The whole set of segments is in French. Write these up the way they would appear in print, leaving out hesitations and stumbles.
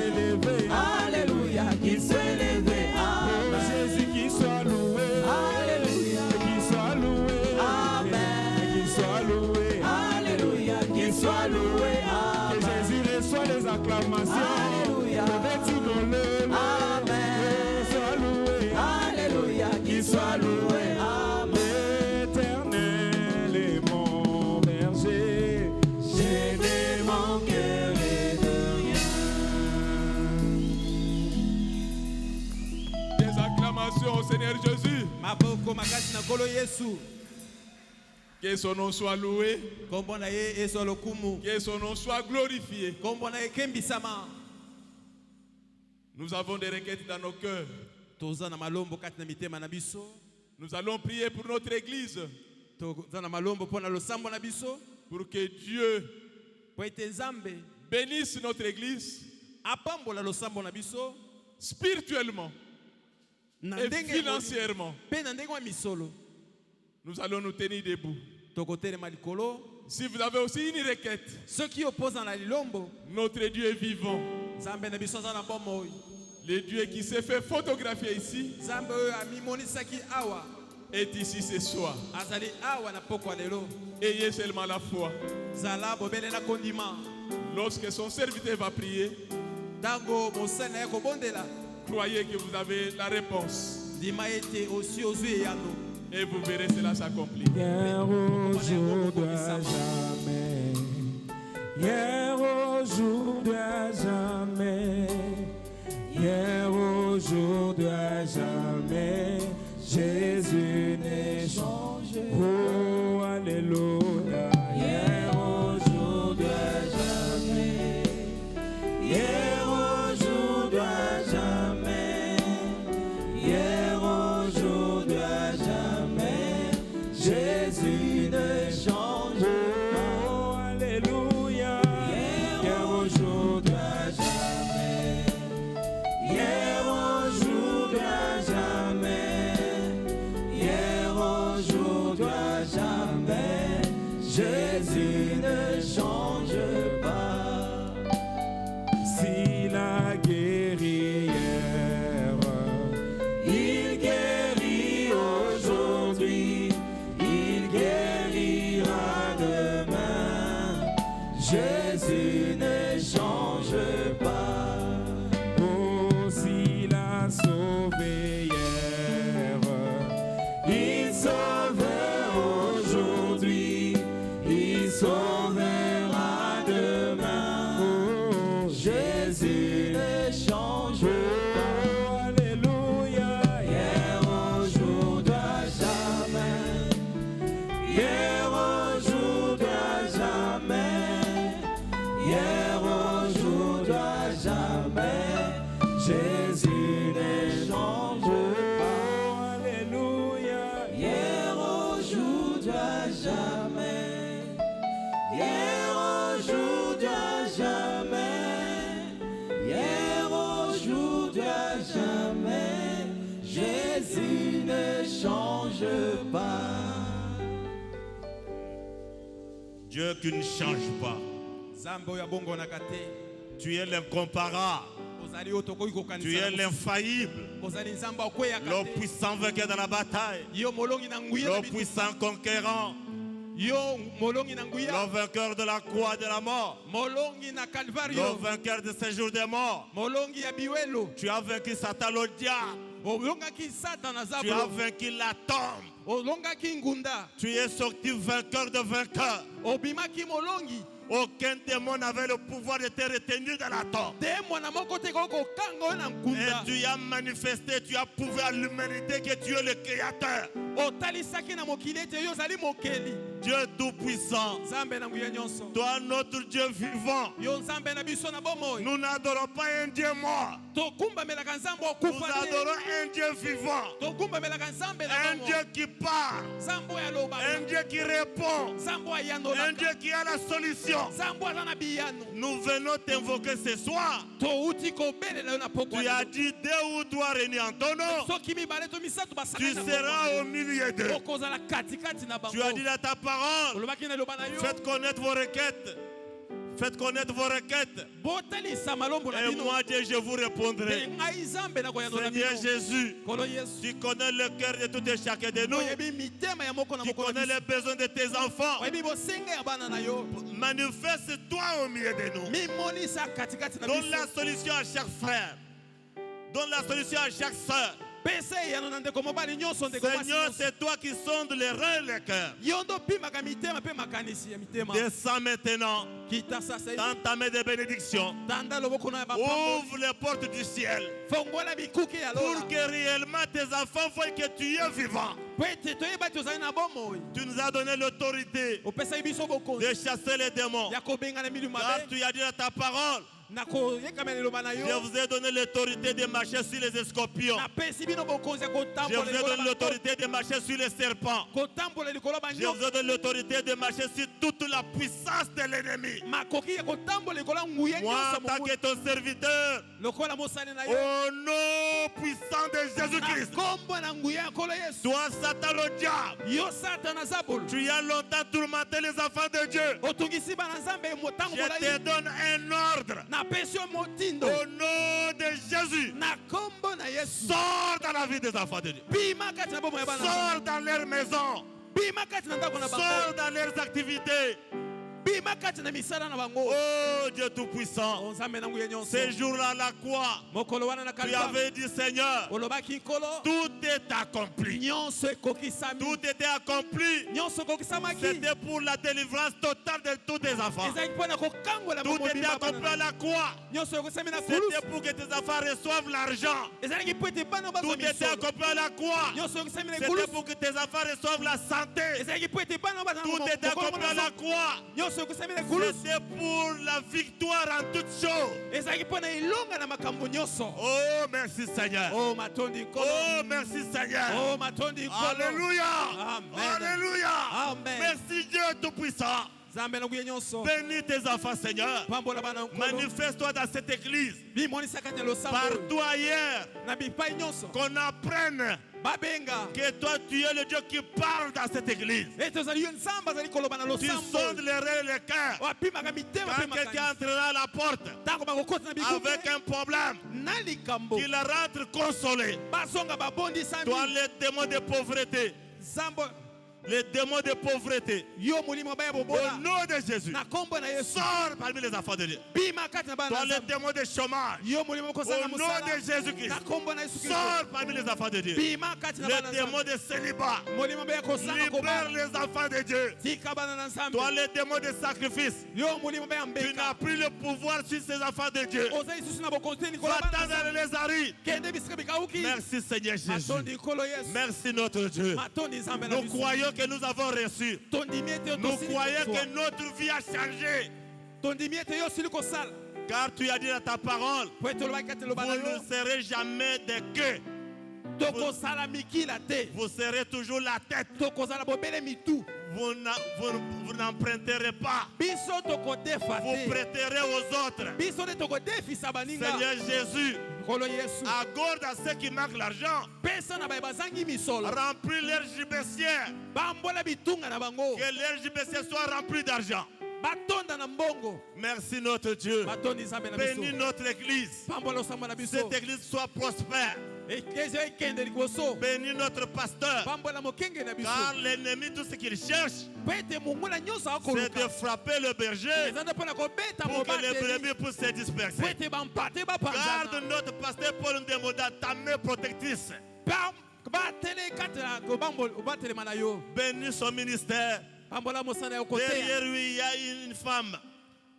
Amen. Seigneur Jésus. Que son nom soit loué. Que son nom soit glorifié. Nous avons des requêtes dans nos cœurs. Nous allons prier pour notre église. Pour que Dieu bénisse notre église spirituellement et financièrement. Nous allons nous tenir debout. Si vous avez aussi une requête, notre Dieu est vivant. Le Dieu qui s'est fait photographier ici est ici ce soir. Ayez seulement la foi. Lorsque son serviteur va prier, croyez que vous avez la réponse. Et vous verrez cela s'accomplir. Hier, aujourd'hui, à jamais. Hier, aujourd'hui, à jamais. Hier, aujourd'hui, à jamais. Jésus n'est changé. Oh, alléluia. Hier, aujourd'hui, à jamais. Hier, aujourd'hui, à jamais. Hier, aujourd'hui, à jamais. Jésus ne change pas. Oh, alléluia. Hier, aujourd'hui, à jamais. Hier, aujourd'hui, à jamais. Hier, aujourd'hui, à jamais. Jésus ne change pas. S'il a guéri hier, il guérit aujourd'hui, il guérira demain. Jésus ne change pas. Oh, s'il a sauvé hier, il sauve aujourd'hui, il sauvera demain. Oh, Jésus ne change pas. Oh, alléluia. Hier, aujourd'hui, à jamais. Hier, aujourd'hui, à jamais. Hier, aujourd'hui, à jamais. Jésus ne change pas. Oh, alléluia. Hier, aujourd'hui, à jamais. Hier, aujourd'hui, à jamais. Hier, aujourd'hui, à jamais. Jésus ne change pas. Dieu qui ne change pas. Tu es l'incomparable. Tu es l'infaillible. Le puissant vainqueur dans la bataille. Le puissant conquérant. Le vainqueur de la croix de la mort. Le vainqueur de ces jours des morts. Tu as vaincu Satan le diable. Tu as vaincu la tombe. Tu es sorti vainqueur de vainqueurs. Aucun démon n'avait le pouvoir de te retenir dans la tombe. Et tu as manifesté, tu as prouvé à l'humanité que tu es le créateur. Dieu tout-puissant, toi notre Dieu vivant. Nous n'adorons pas un Dieu mort. Nous adorons un Dieu vivant. Un Dieu qui parle. Un Dieu qui répond. Un Dieu qui a la solution. Nous venons t'invoquer ce soir. Tu as dit 2 ou 3 réunis en ton nom. Tu seras au milieu d'eux. Tu as dit dans ta parole, faites connaître vos requêtes. Faites connaître vos requêtes. Et moi, Dieu, je vous répondrai. Seigneur Jésus, tu connais le cœur de tout et chacun de nous. Tu connais les besoins de tes enfants. Manifeste-toi au milieu de nous. Donne la solution à chaque frère. Donne la solution à chaque soeur. Seigneur, c'est toi qui sondes les reins et les cœurs. Descends maintenant dans ta main de bénédiction. Ouvre les portes du ciel pour que réellement tes enfants voient que tu es vivant. Tu nous as donné l'autorité de chasser les démons. Car tu as dit à ta parole, je vous ai donné l'autorité de marcher sur les scorpions. Je vous ai donné l'autorité de marcher sur les serpents. Je vous ai donné l'autorité de marcher sur toute la puissance de l'ennemi. Moi, en tant que ton serviteur, au nom puissant de Jésus-Christ, toi, Satan, le diable, tu as longtemps tourmenté les enfants de Dieu. Je te donne un ordre. Au nom de Jésus, sors dans la vie des enfants de Dieu. Sors dans leur maison. Sors dans leurs activités. Oh Dieu Tout-Puissant, ces jours-là à la croix, tu avais dit Seigneur, tout est accompli. Tout était accompli. C'était pour la délivrance totale de tous tes enfants. Tout était accompli à la croix. C'était pour que tes enfants reçoivent l'argent. Tout était accompli à la croix. C'était pour que tes enfants reçoivent la santé. Tout était accompli à la croix. C'était pour la victoire en toutes choses. Oh, merci Seigneur. Oh, merci Seigneur. Alléluia. Alléluia. Merci Dieu Tout-Puissant. Bénis tes enfants, Seigneur. Manifeste-toi dans cette église. Partout ailleurs. Qu'on apprenne que toi tu es le Dieu qui parle dans cette église. Tu sondes les reins et les cœurs. Quand quelqu'un entrera à la porte avec un problème, qu'il rentre consolé. Toi les démons de pauvreté, les démons de pauvreté, au nom de Jésus, sors parmi les enfants de Dieu. Toi les démons de chômage, au nom de Jésus-Christ, sors parmi les enfants de Dieu. Les démons de célibat, libère les enfants de Dieu. Toi les démons de sacrifice, tu n'as plus le pouvoir sur ces enfants de Dieu. Va-t'en dans les arides. Merci Seigneur Jésus. Merci notre Dieu. Nous croyons que nous avons reçu. Nous croyons que notre vie a changé. Car tu as dit dans ta parole, vous ne serez jamais des queues. Vous serez toujours la tête. Vous n'emprunterez pas. Vous prêterez aux autres. Seigneur Jésus, accorde à ceux qui manquent l'argent. Remplis leurs gibecières. Que leurs gibecières soient remplies d'argent. Merci notre Dieu. Bénis notre église. Cette église soit prospère. Bénis notre pasteur. Car l'ennemi, tout ce qu'il cherche, c'est de frapper le berger pour que les brebis puissent se disperser. Garde notre pasteur pour nous demander ta main protectrice. Bénis son ministère. Derrière lui, il y a une femme.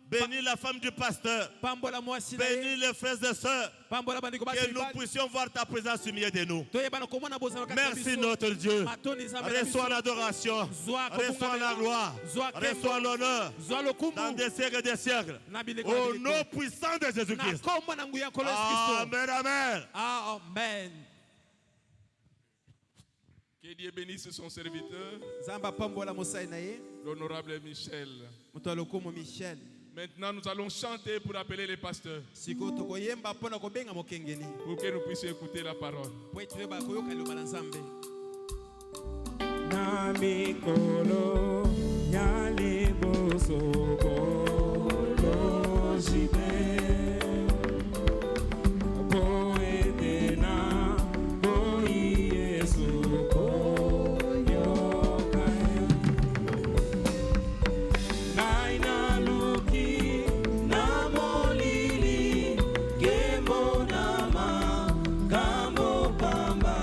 Bénis la femme du pasteur. Bénis les frères et sœurs. Que nous puissions voir ta présence au milieu de nous. Merci notre Dieu. Reçois l'adoration. Reçois la gloire. Reçois l'honneur. Dans des siècles et des siècles. Au nom puissant de Jésus-Christ. Amen. Amen. Amen. Que Dieu bénisse son serviteur, l'honorable Michel. Maintenant, nous allons chanter pour appeler les pasteurs. Pour que nous puissions écouter la parole. Bamba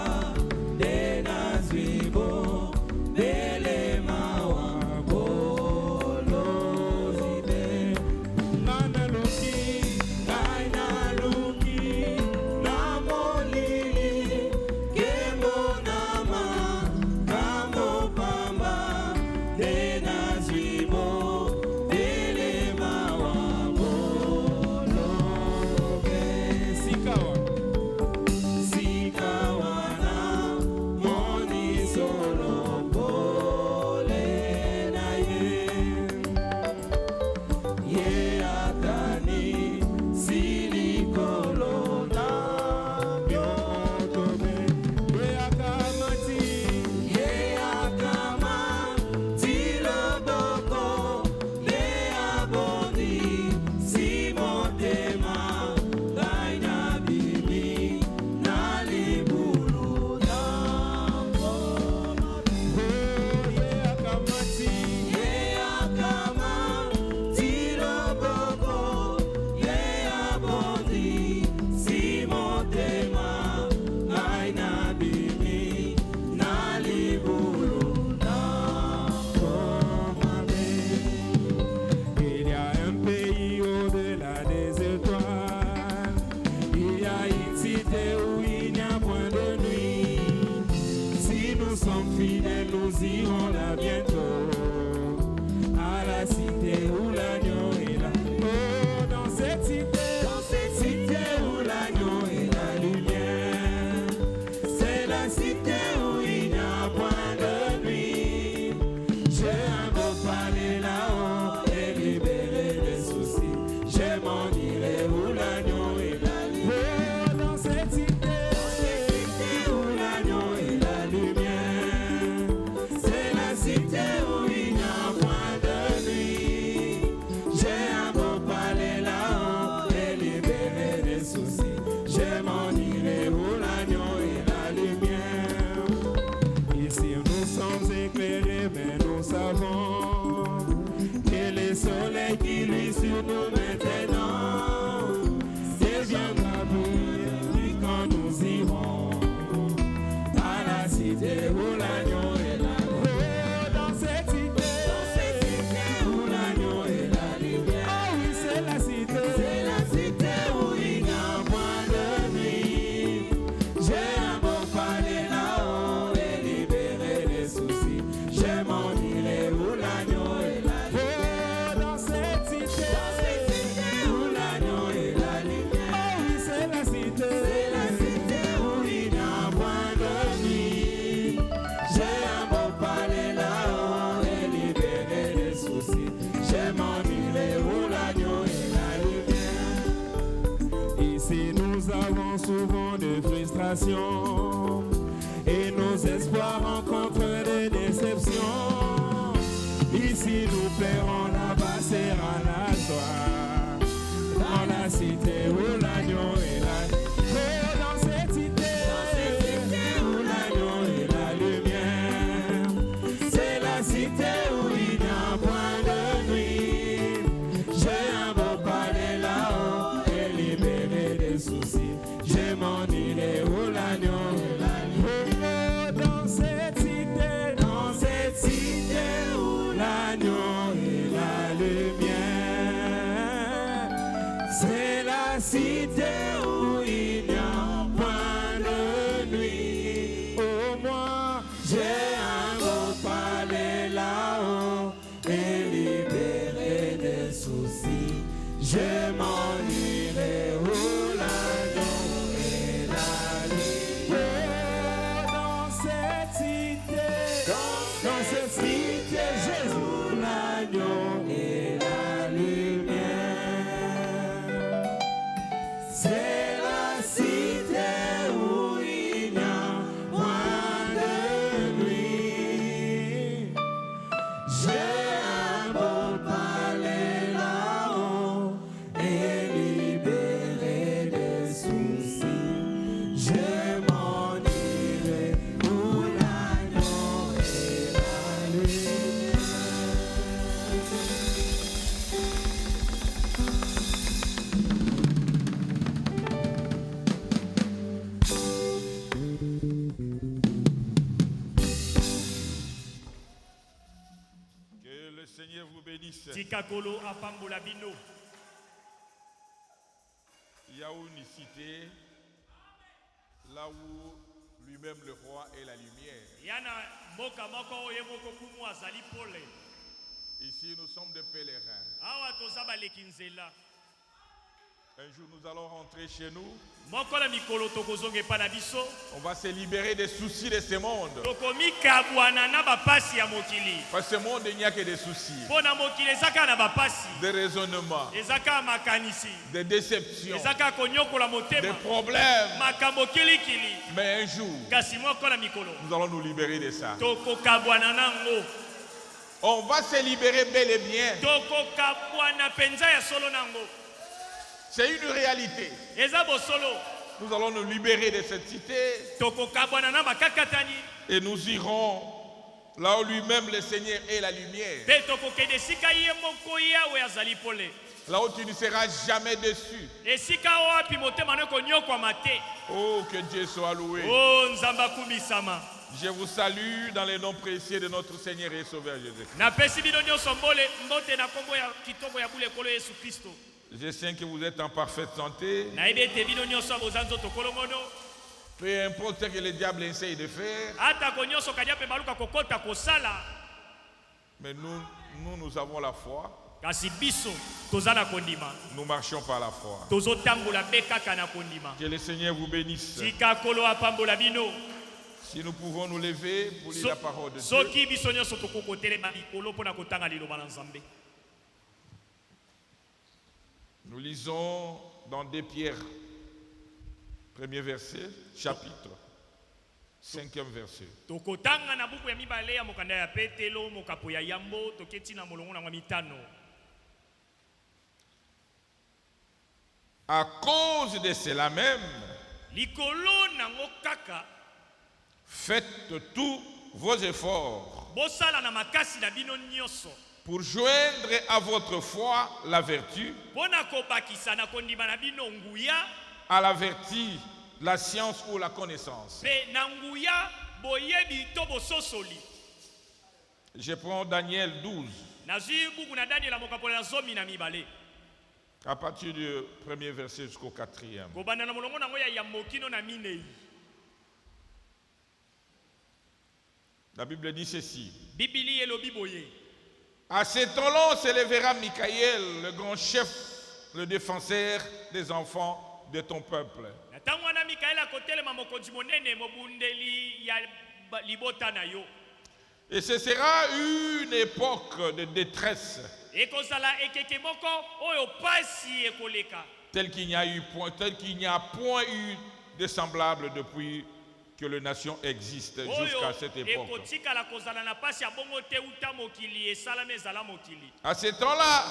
nous irons là bientôt, à la cité où l'agneau est là. Oh, dans cette cité où l'agneau est la lumière, c'est la cité où il n'y a point de nuit. J'ai un beau palais là-haut et libéré des soucis. Je m'en irai où l'agneau est la lumière. Oh, dans cette cité où l'agneau est la lumière, c'est la cité où il n'y a point de nuit. J'ai un beau palais là-haut et libéré des soucis. Je m'en irai où l'agneau est la lumière. Ici nous sommes éclairés, mais nous savons que le soleil qui luit sur nous maintenant deviendra briller quand nous irons à la cité où l'agneau est là. Oh, dans cette cité où l'agneau est la lumière. Oh oui, c'est la cité où il n'y a point de nuit. J'ai un beau palais là-haut et libéré des soucis. Je m'en irai où l'agneau est la lumière. Oh, dans cette cité où l'agneau est la lumière. Oh oui, c'est la cité où il n'y a point de nuit. J'ai un beau palais là-haut et libéré des soucis. Je m'en irai où l'agneau est la lumière. Ici nous avons souvent de frustrations et nos espoirs rencontrent des déceptions. Ici nous plairons, là-bas sera la joie. Dans la cité où l'agneau est là. Oh, dans cette cité où l'agneau est la lumière, c'est la cité où il n'y a point de nuit. J'ai un beau palais là-haut et libéré des soucis. Je m'en irai où l'agneau est la lumière. Oh, dans cette cité où l'agneau est la lumière, c'est la cité où il n'y a point de nuit. Oh, moi, j'ai un beau palais là-haut et libéré des soucis. Je m'en irai où l'agneau est la lumière. Oh, dans cette cité, Jésus, où l'agneau est la lumière. C'est la cité où il n'y a point de nuit. J'ai un beau palais là-haut et libéré des soucis. Je m'en irai où l'agneau est la lumière. Que le Seigneur vous bénisse. Tikakolo apambola bino. Il y a une cité là où lui-même le roi est la lumière. Yana mboka moko oye moko kumu azali pole. Ici nous sommes des pèlerins. Awa tozaba lekinzela. Un jour nous allons rentrer chez nous. Moko la mikolo tokozonge pa na biso. On va se libérer des soucis de ce monde. Tokomi kabwana na bapasi ya mokili. Parce que ce monde il n'y a que des soucis, Pona mokili ezaka na bapasi. des raisonnements, Ezaka makanisi. des déceptions, Ezaka konyokola des motema. problèmes. Makambo kilikili. Mais un jour, Kasi moko la mikolo. nous allons nous libérer de ça. Toko kabwana nango. On va se libérer bel et bien. Toko kabwana penza ya solo nango. C'est une réalité. Eza bo solo. Nous allons nous libérer de cette cité Toko kabwana na bakakatani. et nous irons là où lui-même le Seigneur est la lumière. Pe toko kede sika ye moko yawe azali pole. Là où tu ne seras jamais déçu. Esika wapi motema ne konyokwa mate. Oh, que Dieu soit loué. Oh nzamba kumisama. Je vous salue dans les noms précieux de notre Seigneur et Sauveur Jésus. Na pesi bino nyonso mbole mbote na kombo ya kitoko ya bule kolo Yesu Kristo. Je sais que vous êtes en parfaite santé. Na ebe te bino nyonso bozanzo tokolo mono. Peu importe ce que le diable essaye de faire. Mais nous avons la foi. Nous marchons par la foi. Que le Seigneur vous bénisse. Si nous pouvons nous lever pour lire la parole de Dieu. Nous lisons dans 2 Pierre, premier verset, chapitre, 5e verset. À cause de cela même, faites tous vos efforts pour joindre à votre foi la vertu, à la vertu, la science ou la connaissance. Je prends Daniel 12. À partir du premier verset jusqu'au 4e. La Bible dit ceci. À ce temps-là, s'élèvera Michaël, le grand chef, le défenseur des enfants de ton peuple. Et ce sera une époque de détresse. Tel qu'il n'y a point eu de semblable depuis que les nations existent jusqu'à cette époque. À ce temps-là,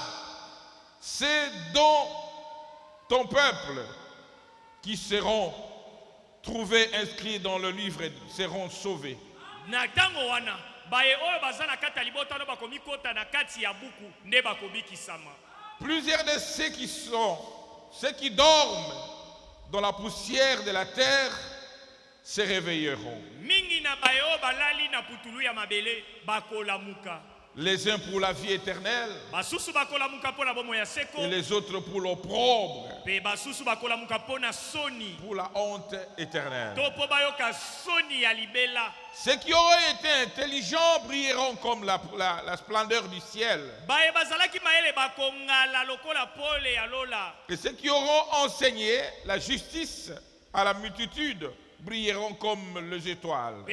c'est dont ton peuple qui seront trouvés inscrits dans le livre seront sauvés. Plusieurs de ceux qui dorment dans la poussière de la terre se réveilleront. Les uns pour la vie éternelle et les autres pour l'opprobre, pour la honte éternelle. Ceux qui auraient été intelligents brilleront comme la splendeur du ciel. Et ceux qui auront enseigné la justice à la multitude brilleront comme les étoiles.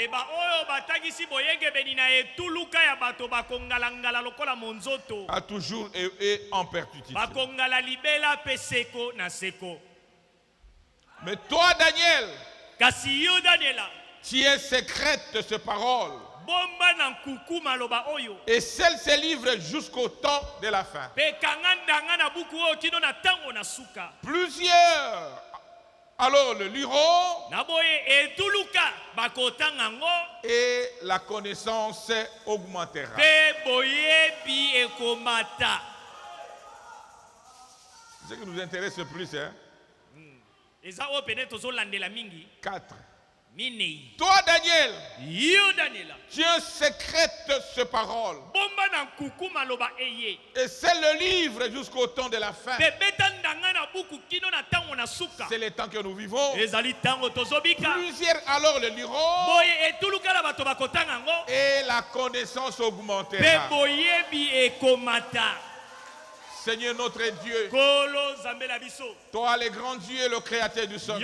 À toujours et en perpétuité. Mais toi, Daniel, tu es secrète ces paroles. Et celle se livre jusqu'au temps de la fin. Plusieurs alors le liront et la connaissance augmentera. Ce qui nous intéresse le plus, hein? 4. Toi, Daniel, tu secrètes ces paroles. Et c'est le livre jusqu'au temps de la fin. C'est le temps que nous vivons. Plusieurs alors le liront. Et la connaissance augmentera. Seigneur notre Dieu, toi le grand Dieu, le créateur du sol,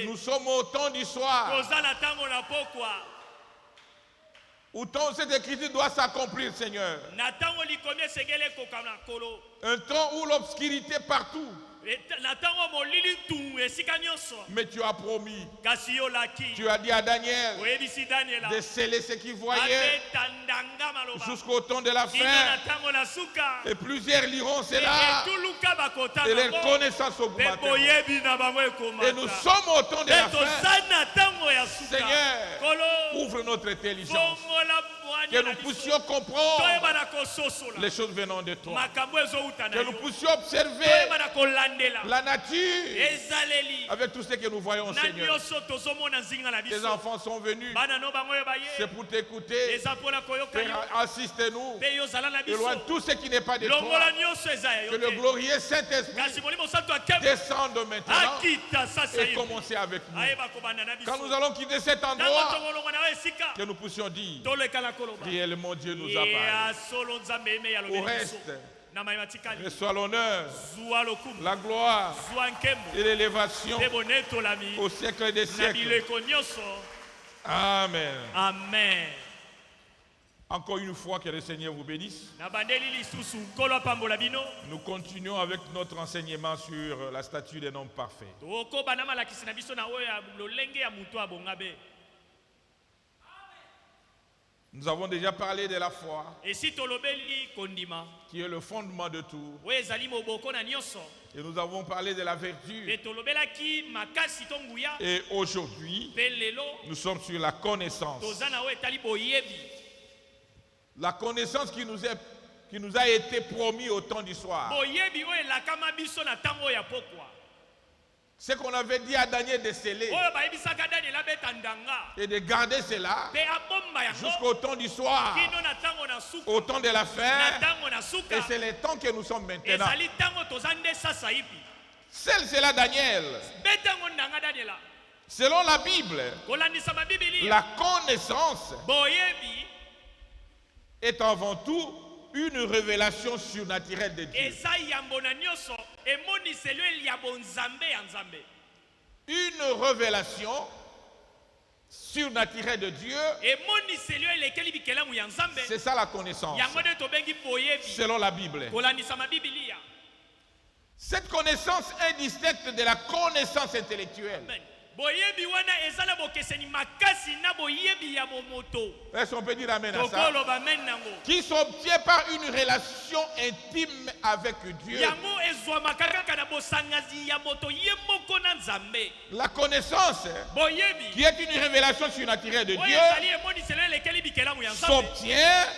nous sommes au temps du soir où cette écriture doit s'accomplir, Seigneur. Un temps où l'obscurité partout. Mais tu as promis, tu as dit à Daniel de sceller ce qu'il voyait jusqu'au temps de la fin. Et plusieurs liront cela et leur connaissance augmentera. Et nous sommes au temps de la fin. Seigneur, ouvre notre intelligence, que nous puissions comprendre les choses venant de toi, que nous puissions observer la nature avec tout ce que nous voyons, Seigneur. Tes enfants sont venus, c'est pour t'écouter. Assiste-nous, éloigne tout ce qui n'est pas de toi, que le glorieux prier Saint-Esprit, descende maintenant et commencez avec nous. Quand nous allons quitter cet endroit, que nous puissions dire, réellement Dieu nous a parlé. Au reste, reçois l'honneur, la gloire et l'élévation au siècle des siècles. Amen. Amen. Encore une fois, que le Seigneur vous bénisse. Nous continuons avec notre enseignement sur la statue des hommes parfaits. Nous avons déjà parlé de la foi, qui est le fondement de tout. Et nous avons parlé de la vertu. Et aujourd'hui, nous sommes sur la connaissance. La connaissance qui nous a été promise au temps du soir. Ce qu'on avait dit à Daniel de sceller et de garder cela jusqu'au temps du soir, au temps de la fin. Et c'est le temps que nous sommes maintenant. Celle-là, Daniel. Selon la Bible, la connaissance est avant tout une révélation surnaturelle de Dieu. Une révélation surnaturelle de Dieu. C'est ça la connaissance. Selon la Bible. Cette connaissance est distincte de la connaissance intellectuelle. Est-ce qu'on peut dire amen à ça? Qui s'obtient par une relation intime avec Dieu. La connaissance, qui est une révélation surnaturelle de Dieu, s'obtient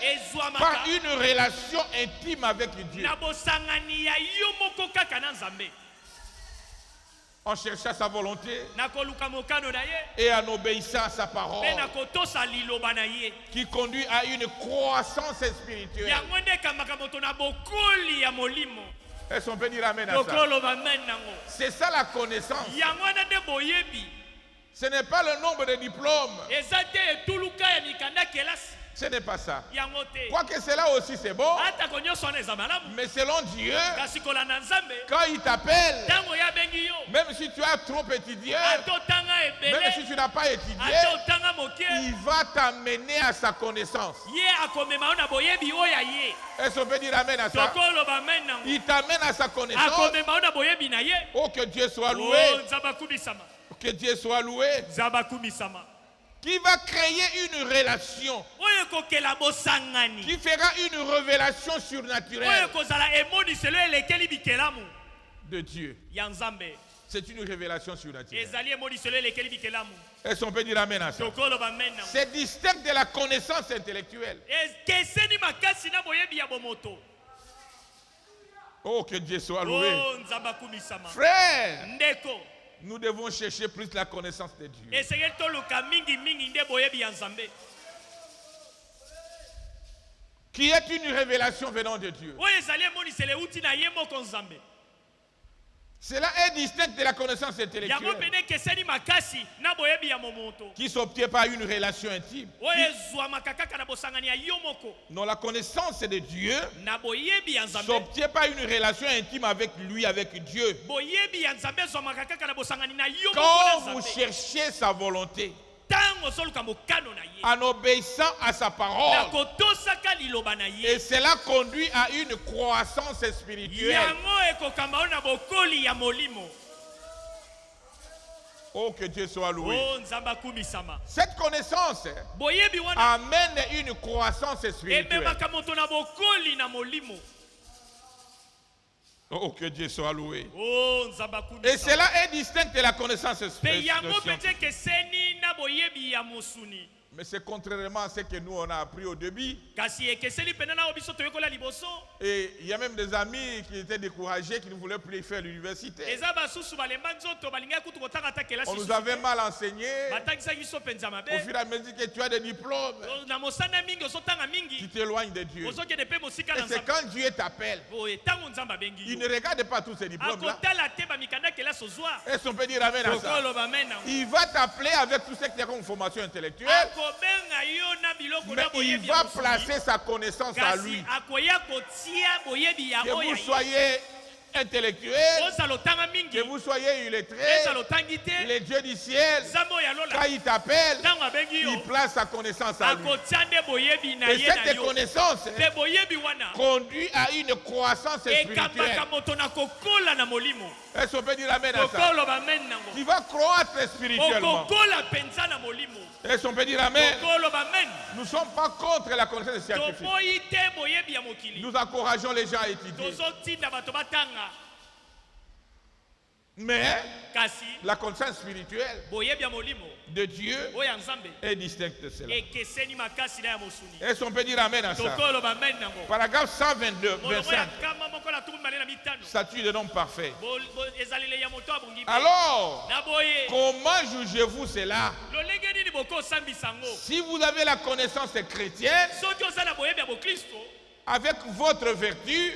par une relation intime avec Dieu. En cherchant sa volonté et en obéissant à sa parole, qui conduit à une croissance spirituelle. Est-ce qu'on peut dire amen à ça? C'est ça la connaissance. Ce n'est pas le nombre de diplômes. Ce n'est pas ça. Quoique cela aussi c'est bon. Mais selon Dieu, quand il t'appelle, même si tu as trop étudié, même si tu n'as pas étudié, il va t'amener à sa connaissance. Est-ce qu'on peut dire amen à ça? Il t'amène à sa connaissance. Oh, que Dieu soit loué. Que Dieu soit loué. Qui va créer une relation, qui fera une révélation surnaturelle de Dieu. C'est une révélation surnaturelle. Est-ce qu'on peut dire amen à ça? C'est distinct de la connaissance intellectuelle. Oh, que Dieu soit loué. Frère, nous devons chercher plus la connaissance de Dieu. Qui est une révélation venant de Dieu. Cela est distinct de la connaissance intellectuelle, qui s'obtient par une relation intime. Non, la connaissance de Dieu s'obtient par une relation intime avec lui, avec Dieu. Quand vous cherchez sa volonté, en obéissant à sa parole, et cela conduit à une croissance spirituelle. Oh, que Dieu soit loué. Cette connaissance amène une croissance spirituelle. Oh, que Dieu soit loué. Et cela est distinct de la connaissance spirituelle. Mais c'est contrairement à ce que nous on a appris au début. Et il y a même des amis qui étaient découragés, qui ne voulaient plus faire l'université. On nous avait mal enseigné. Au fur et à mesure que tu as des diplômes, tu t'éloignes de Dieu. Et c'est quand Dieu t'appelle, il ne regarde pas tous ces diplômes-là. Est-ce qu'on peut dire amen à ça? Il va t'appeler avec tout ce qui est comme formation intellectuelle. Mais il va placer sa connaissance à lui. Que vous soyez intellectuel, que vous soyez illettré, les dieux du ciel, quand il t'appelle, il place sa connaissance à lui. Et cette connaissance conduit à une croissance spirituelle. Est-ce qu'on peut dire amen à ça? Tu vas croître spirituellement. Est-ce qu'on peut dire amen? Nous ne sommes pas contre la connaissance scientifique. Nous encourageons les gens à étudier. Mais la connaissance spirituelle de Dieu est distincte de cela. Est-ce qu'on peut dire amen à ça? Paragraphe 122, 25. Statut de l'homme parfait. Alors, comment jugez-vous cela? Si vous avez la connaissance chrétienne, avec votre vertu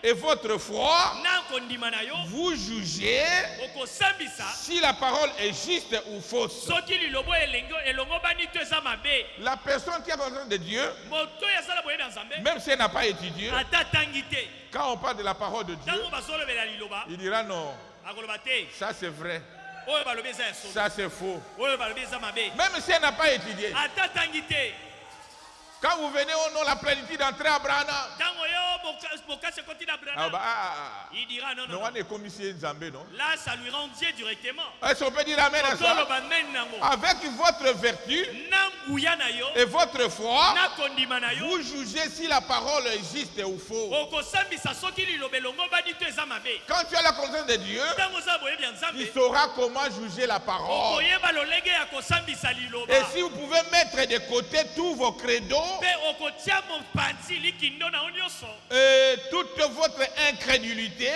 et votre foi, vous jugez si la parole est juste ou fausse. La personne qui a besoin de Dieu, même si elle n'a pas étudié, quand on parle de la parole de Dieu, il dira non, ça c'est vrai, ça c'est faux. Même si elle n'a pas étudié. Quand vous venez au nom de la plénitude d'entrer à Brana, il dira non, non. Là, ça lui rend Dieu directement. Est-ce qu'on peut dire amen à ça? Avec votre vertu et votre foi, vous jugez si la parole est juste ou faux. Quand tu as la connaissance de Dieu, tu sauras comment juger la parole. Et si vous pouvez mettre de côté tous vos credos, et toute votre incrédulité,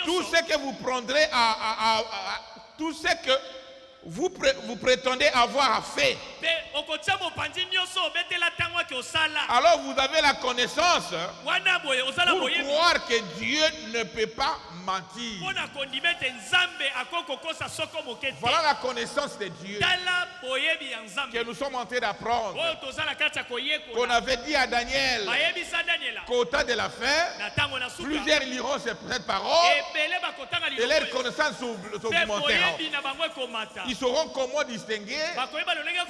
tout ce que vous prendrez tout ce que vous prétendez avoir fait, alors vous avez la connaissance pour croire que Dieu ne peut pas mentir. Voilà la connaissance de Dieu que nous sommes en train d'apprendre, qu'on avait dit à Daniel qu'au temps de la fin, plusieurs liront cette parole et leur connaissance augmentera. Ils sauront comment distinguer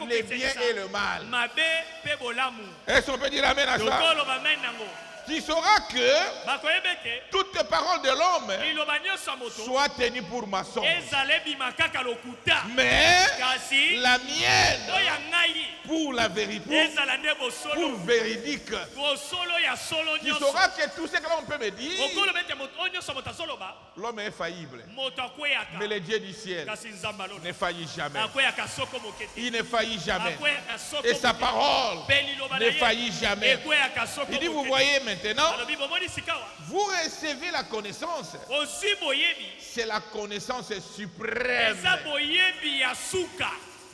les biens et le mal. Est-ce qu'on peut dire amen à ça? Tu sauras que toute parole de l'homme soit tenue pour maçon. Mais la mienne pour la vérité, pour véridique. Tu sauras que tout ce que l'on peut me dire, l'homme est faillible. Mais le Dieu du ciel ne faillit jamais. Il ne faillit jamais. Et sa parole ne faillit jamais. Il dit, vous voyez maintenant, vous recevez la connaissance. C'est la connaissance suprême.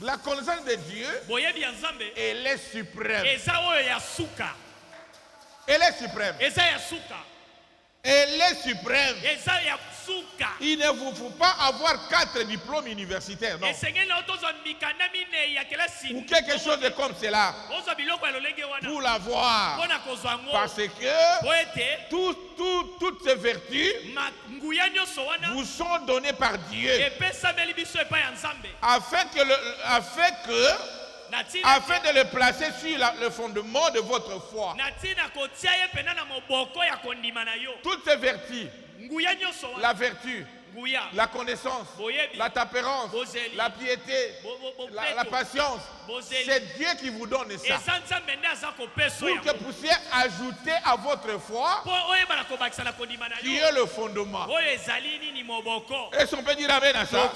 La connaissance de Dieu, elle est suprême. Elle est suprême. Elle est suprême. Il ne vous faut pas avoir 4 diplômes universitaires, non. Ou quelque chose de comme cela. Pour l'avoir. Parce que toutes ces vertus vous sont données par Dieu. Afin de le placer sur le fondement de votre foi. Toutes ces vertus, la vertu, la connaissance, la tempérance, la piété, la patience. C'est Dieu qui vous donne ça. Pour que vous puissiez ajouter à votre foi, qui est le fondement. Est-ce qu'on peut dire amen à ça?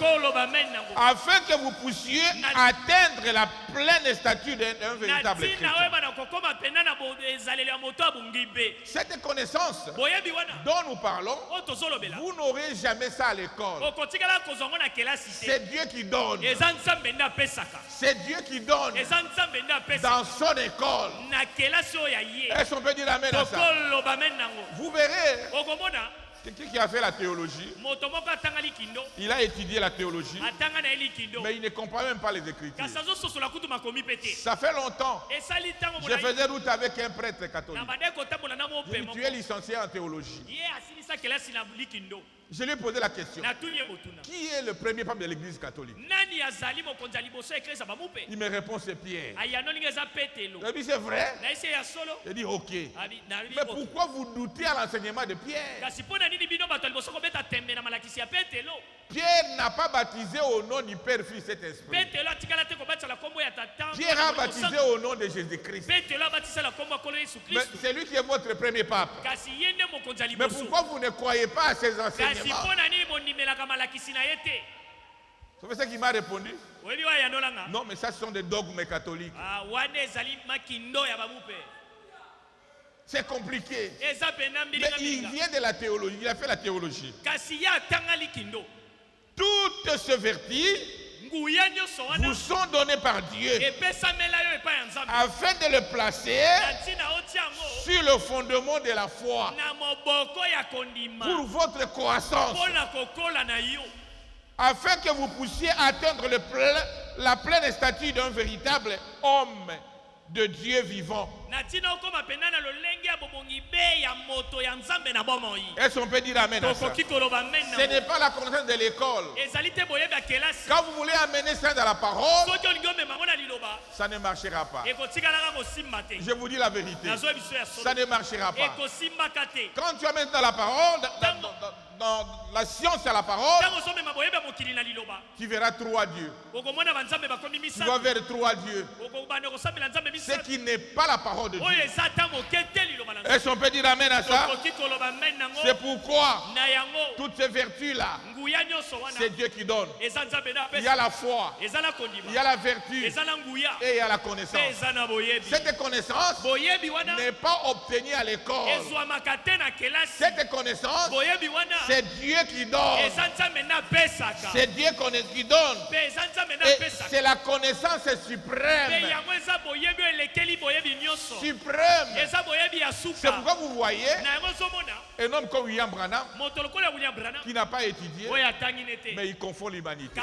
Afin que vous puissiez atteindre la pleine stature d'un véritable chrétien. Cette connaissance dont nous parlons, vous n'aurez jamais ça à l'école. C'est Dieu qui donne. C'est Dieu qui donne dans son école. Est-ce qu'on peut dire amen à ça? Vous verrez, quelqu'un qui a fait la théologie, il a étudié la théologie, mais il ne comprend même pas les Écritures. Ça fait longtemps. Je faisais route avec un prêtre catholique. Tu es licencié en théologie. Je lui ai posé la question. Qui est le premier pape de l'église catholique? Il me répond, c'est Pierre. Je lui dis, c'est vrai? Je dis, ok. Mais pourquoi vous doutez à l'enseignement de Pierre? Pierre n'a pas baptisé au nom du Père, Fils et Esprit. Pierre a baptisé au nom de Jésus-Christ. Mais c'est lui qui est votre premier pape. Mais pourquoi vous ne croyez pas à ces enseignements? C'est ce qu'il m'a répondu. Non, mais ça, ce sont des dogmes catholiques. C'est compliqué. Mais il vient de la théologie. Il a fait la théologie. Toutes ces vertus vous sont données par Dieu afin de le placer sur le fondement de la foi pour votre croissance, afin que vous puissiez atteindre la pleine stature d'un véritable homme de Dieu vivant. Est-ce qu'on peut dire amen à ça? Ce n'est pas la connaissance de l'école. Quand vous voulez amener ça dans la parole, ça ne marchera pas. Je vous dis la vérité. Ça ne marchera pas. Quand tu amènes dans la parole, dans la science à la parole, tu verras trois dieux. Tu vas vers trois dieux. Ce qui n'est pas la parole de Dieu. Est-ce qu'on peut dire amen à ça? C'est pourquoi toutes ces vertus-là, c'est Dieu qui donne. Il y a la foi, il y a la vertu et il y a la connaissance. Cette connaissance n'est pas obtenue à l'école. Cette connaissance, c'est Dieu qui donne. C'est Dieu qui donne. Et c'est la connaissance suprême. Suprême. C'est pourquoi vous voyez un homme comme William Branham qui n'a pas étudié, mais il confond l'humanité.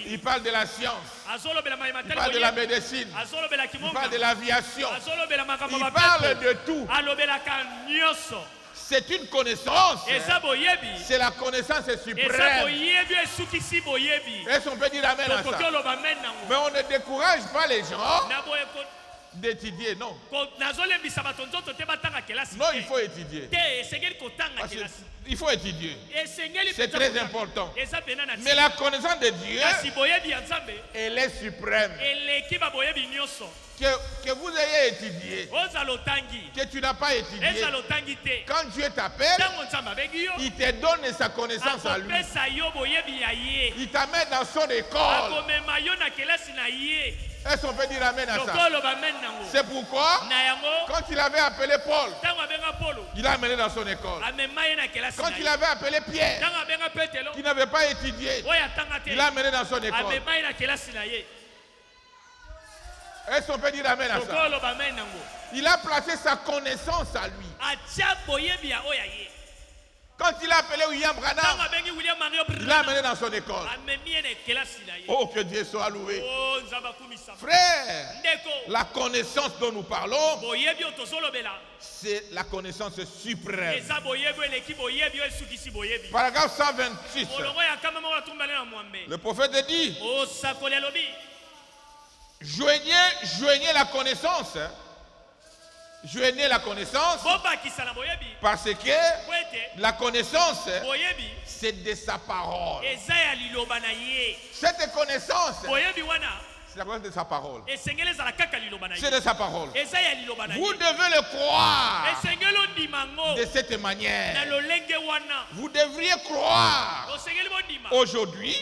Il parle de la science, il parle de la médecine, il parle de l'aviation, il parle de tout. C'est une connaissance. C'est la connaissance suprême. Est-ce qu'on peut dire amen à ça? Mais on ne décourage pas les gens d'étudier, non. Non, il faut étudier. Il faut étudier. C'est très important. Mais la connaissance de Dieu, elle est suprême. Que vous ayez étudié, que tu n'as pas étudié, quand Dieu t'appelle, il te donne sa connaissance à lui. Il t'amène dans son école. Est-ce qu'on peut dire amen à ça? C'est pourquoi, quand il avait appelé Paul, il l'a amené dans son école. Quand il avait appelé Pierre, qui n'avait pas étudié, il l'a amené dans son école. Est-ce qu'on peut dire amen à ça? Il a placé sa connaissance à lui. Quand il a appelé William Branham, il l'a amené dans son école. Oh, que Dieu soit loué. Frère, la connaissance dont nous parlons, c'est la connaissance suprême. Paragraphe 126. Le prophète dit, joignez la connaissance. Joignez la connaissance parce que la connaissance, c'est de sa parole. Cette connaissance, c'est la connaissance de sa parole. C'est de sa parole. Vous devez le croire de cette manière. Vous devriez croire aujourd'hui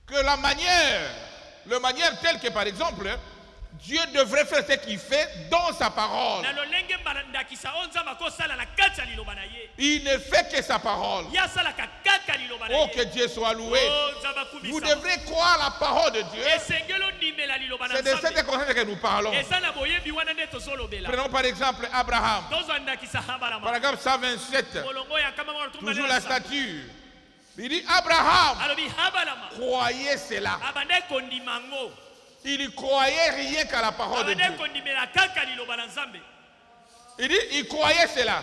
que la manière telle que, par exemple, Dieu devrait faire ce qu'il fait dans sa parole. Il ne fait que sa parole. Oh, que Dieu soit loué. Vous devrez croire la parole de Dieu. C'est de cette connaissance que nous parlons. Prenons par exemple Abraham. Paragraphe 127. Toujours la statue. Il dit Abraham croyait cela. Il ne croyait rien qu'à la parole de Dieu. Il dit, il croyait cela.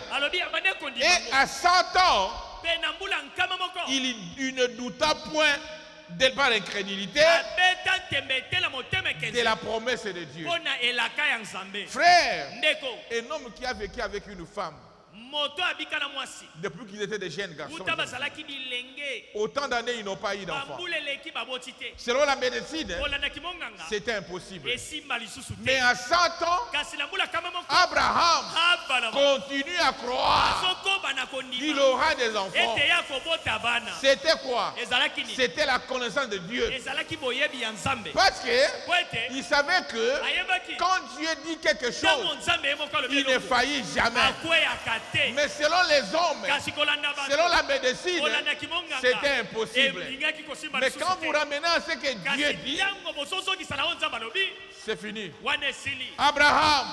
Et à 100 ans, il ne douta point par l'incrédulité de la promesse de Dieu. Frère, un homme qui a vécu avec une femme depuis qu'ils étaient des jeunes garçons, autant d'années ils n'ont pas eu d'enfant. Selon la médecine, c'était impossible. Mais à 100 ans, Abraham continue à croire qu'il aura des enfants. C'était quoi? C'était la connaissance de Dieu. Parce qu'il savait que quand Dieu dit quelque chose, il ne faillit jamais. Mais selon les hommes, selon la médecine, c'était impossible. Mais quand vous ramenez à ce que Dieu dit, c'est fini. Abraham,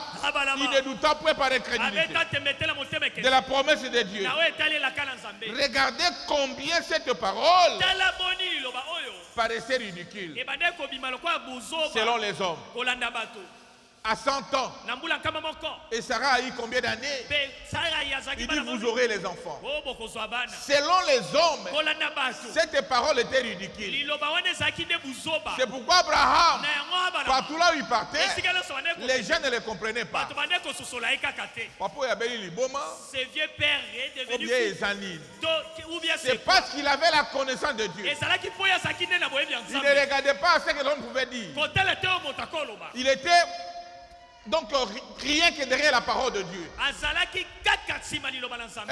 il ne douta point par incrédulité de la promesse de Dieu. Regardez combien cette parole paraissait ridicule selon les hommes. À 100 ans. Et Sarah a eu combien d'années? Il dit vous aurez les enfants. Selon les hommes, cette parole était ridicule. C'est pourquoi Abraham, partout là où il partait, les gens ne le comprenaient pas. Papa Yabeli Liboma, ou bien Ezanine. C'est parce qu'il avait la connaissance de Dieu. Il ne regardait pas ce que l'homme pouvait dire. Il était donc rien que derrière la parole de Dieu.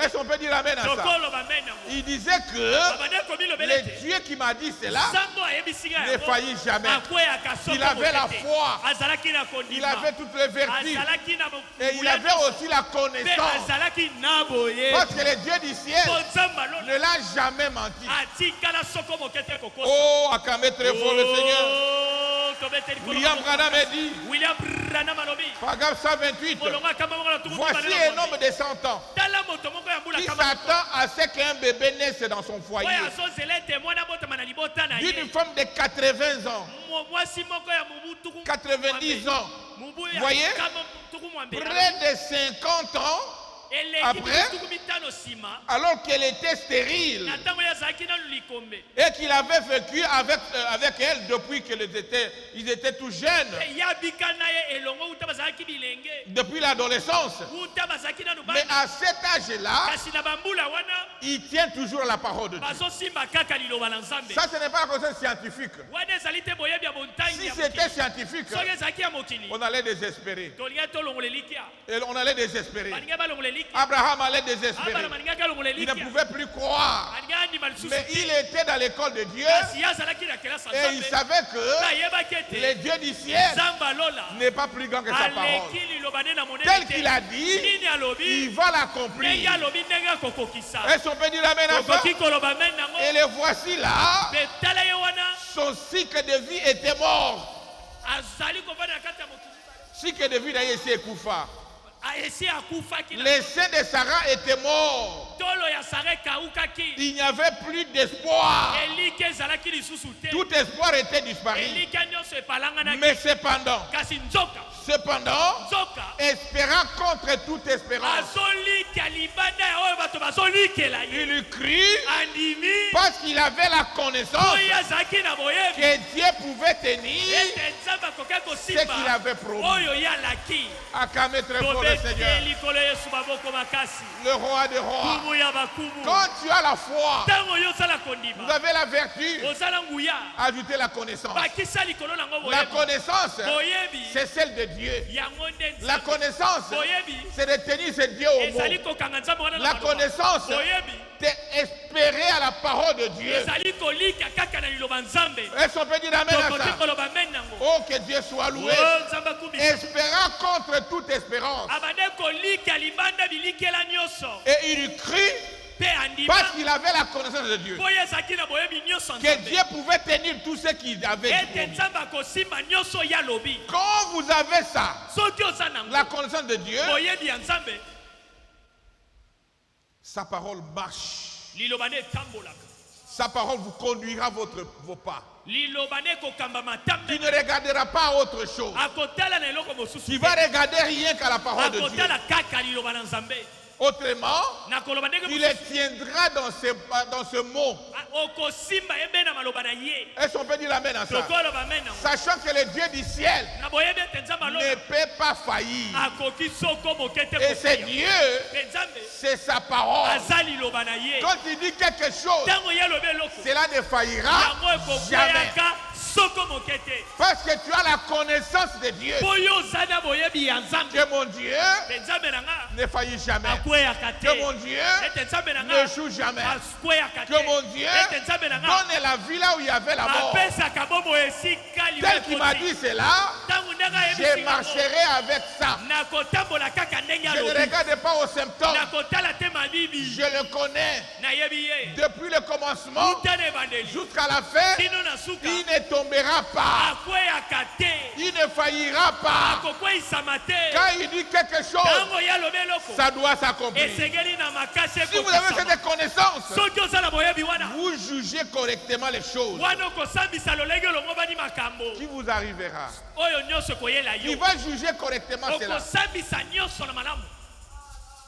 Est-ce qu'on peut dire amen à ça? Il disait que le Dieu qui m'a dit cela ne faillit jamais. Il avait la foi. Il avait toutes les vertus. Et il avait aussi la connaissance. Parce que le Dieu du ciel ne l'a jamais menti. Oh, acclamez très fort le Seigneur. William Branham a dit, paragraphe 128, voici un homme de 100 ans qui s'attend à ce qu'un bébé naisse dans son foyer. D'une femme de 80 ans, 90 ans, vous voyez, près de 50 ans après, alors qu'elle était stérile et qu'il avait vécu avec elle depuis qu'ils étaient tout jeunes, depuis l'adolescence. Mais à cet âge-là, il tient toujours la parole de Dieu. Ça, ce n'est pas une chose scientifique. Si c'était scientifique, on allait désespérer. Et on allait désespérer. Abraham allait désespérer. Il ne pouvait plus croire. Mais il était dans l'école de Dieu. Et il savait que le Dieu du ciel n'est pas plus grand que sa parole. Tel qu'il a dit, il va l'accomplir. Est-ce qu'on peut dire amen à ça? Et le voici là. Son cycle de vie était mort. Cycle de vie d'ailleurs c'est Koufa. Les seins de Sarah étaient morts. Il n'y avait plus d'espoir. Tout espoir était disparu. Mais cependant, espérant contre toute espérance, Il crie parce qu'il avait la connaissance que Dieu pouvait tenir ce qu'il avait promis. Acclamez très fort le Seigneur. Le roi des rois. Quand tu as la foi, vous avez la vertu, ajoutez la connaissance. La connaissance, c'est celle de Dieu. La connaissance, c'est de tenir ce Dieu au mot. La connaissance, c'est espérer à la parole de Dieu. Est-ce qu'on peut dire amen à ça? Oh, que Dieu soit loué. Espérant contre toute espérance. Et il crie parce qu'il avait la connaissance de Dieu, que Dieu pouvait tenir tout ce qu'il avait promis. Quand vous avez ça, la connaissance de Dieu, sa parole marche. Sa parole vous conduira vos pas. Tu ne regarderas pas à autre chose. Tu vas regarder rien qu'à la parole de Dieu. Autrement, tu les tiendras dans ce mot. Est-ce qu'on peut dire amen à ça? Sachant que le Dieu du ciel ne peut pas faillir. Et c'est Dieu, c'est sa parole. Quand il dit quelque chose, cela ne faillira jamais. Parce que tu as la connaissance de Dieu. Que mon Dieu ne faillit jamais. Que mon Dieu ne joue jamais. Que mon Dieu donne la vie là où il y avait la mort. Tel qu'il m'a dit cela, je marcherai avec ça. Je ne regarde pas aux symptômes. Je le connais. Depuis le commencement jusqu'à la fin, il ne tombera pas. Il ne faillira pas. Quand il dit quelque chose, ça doit s'accomplir. Si vous avez cette connaissance, vous jugez correctement les choses. Qui vous arrivera? Il va juger correctement cela.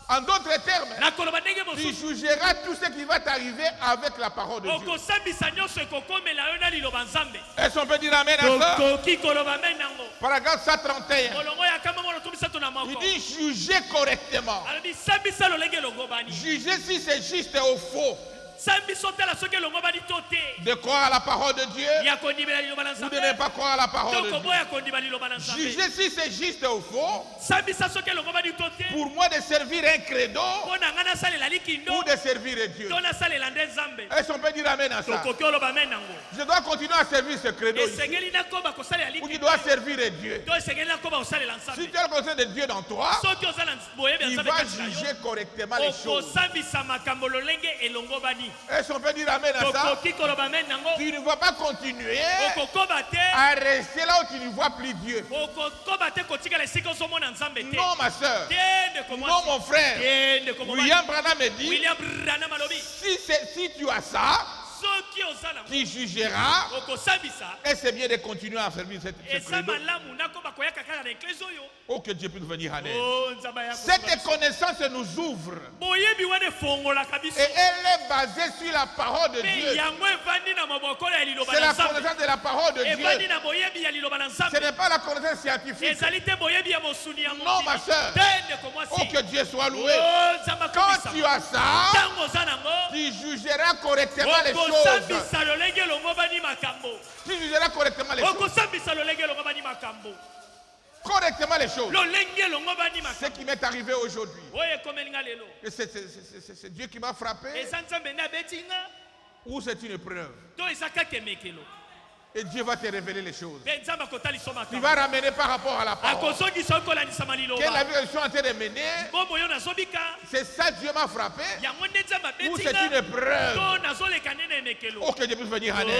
En d'autres termes, tu jugeras tout ce qui va t'arriver avec la parole de Dieu. Est-ce qu'on peut dire amen à ça? Paragraphe 131. Il dit juger correctement. Juger si c'est juste ou faux. De croire à la parole de Dieu ou de ne pas croire à la parole de Dieu. Juger si c'est juste ou faux. Pour moi de servir un credo ou de servir Dieu. Est-ce qu'on peut dire amen à ça? Je dois continuer à servir ce credo ici, ou tu dois servir Dieu. Si tu as le conseil de Dieu dans toi, il va juger correctement les choses. Est-ce qu'on peut dire amen à ça? Tu ne vas pas continuer à rester là où tu ne vois plus Dieu. Non, ma soeur. Non, mon frère. William Branham me dit, si tu as ça, tu jugeras, et c'est bien de continuer à servir cette credo. Oh, que Dieu puisse venir en aide. Cette connaissance nous ouvre. Et elle est basée sur la parole de Dieu. C'est la connaissance de la parole de Dieu. Ce n'est pas la connaissance scientifique. Non, ma soeur. Oh, que Dieu soit loué. Quand tu as ça, tu jugeras correctement les choses. Tu jugeras correctement les choses. Correctement les choses. Ce qui m'est arrivé aujourd'hui. C'est Dieu qui m'a frappé. Ou c'est une épreuve. Et Dieu va te révéler les choses. Tu vas ramener par rapport à la parole. Quelle la vie que je suis en train de mener, c'est ça Dieu m'a frappé. Ou c'est une épreuve. Oh, que Dieu puisse venir en aide.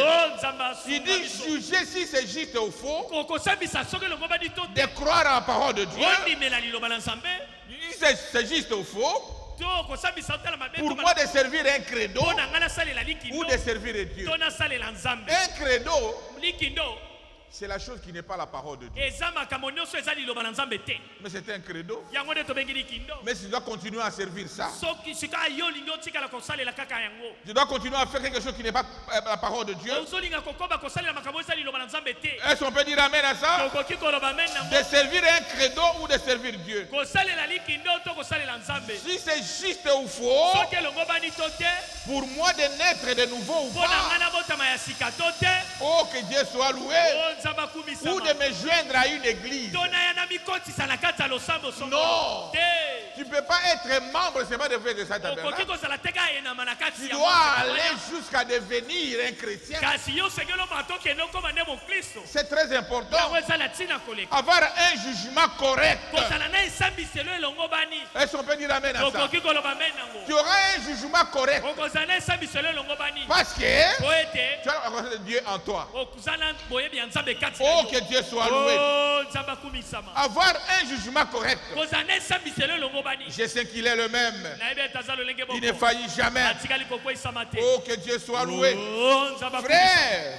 Il dit juger si c'est juste ou faux. De croire à la parole de Dieu. Il dit c'est juste ou faux. Pour moi de servir un credo ou de servir Dieu. Un credo, c'est la chose qui n'est pas la parole de Dieu. Mais c'est un credo. Mais tu dois continuer à servir ça. Tu dois continuer à faire quelque chose qui n'est pas la parole de Dieu. Est-ce qu'on peut dire amen à ça? De servir un credo ou de servir Dieu. Si c'est juste ou faux, pour moi de naître de nouveau ou pas, oh que Dieu soit loué, ou de me joindre à une église. Non, tu ne peux pas être membre seulement de faire de ça. Tu dois aller jusqu'à devenir un chrétien. C'est très important. Avoir un jugement correct. Est-ce qu'on peut dire amen à ça? Tu auras un jugement correct. Parce que tu as la reconnaissance de Dieu en toi. Oh, que Dieu soit loué. Avoir un jugement correct. Je sais qu'il est le même. Il ne faillit jamais. Oh, que Dieu soit loué. Frère,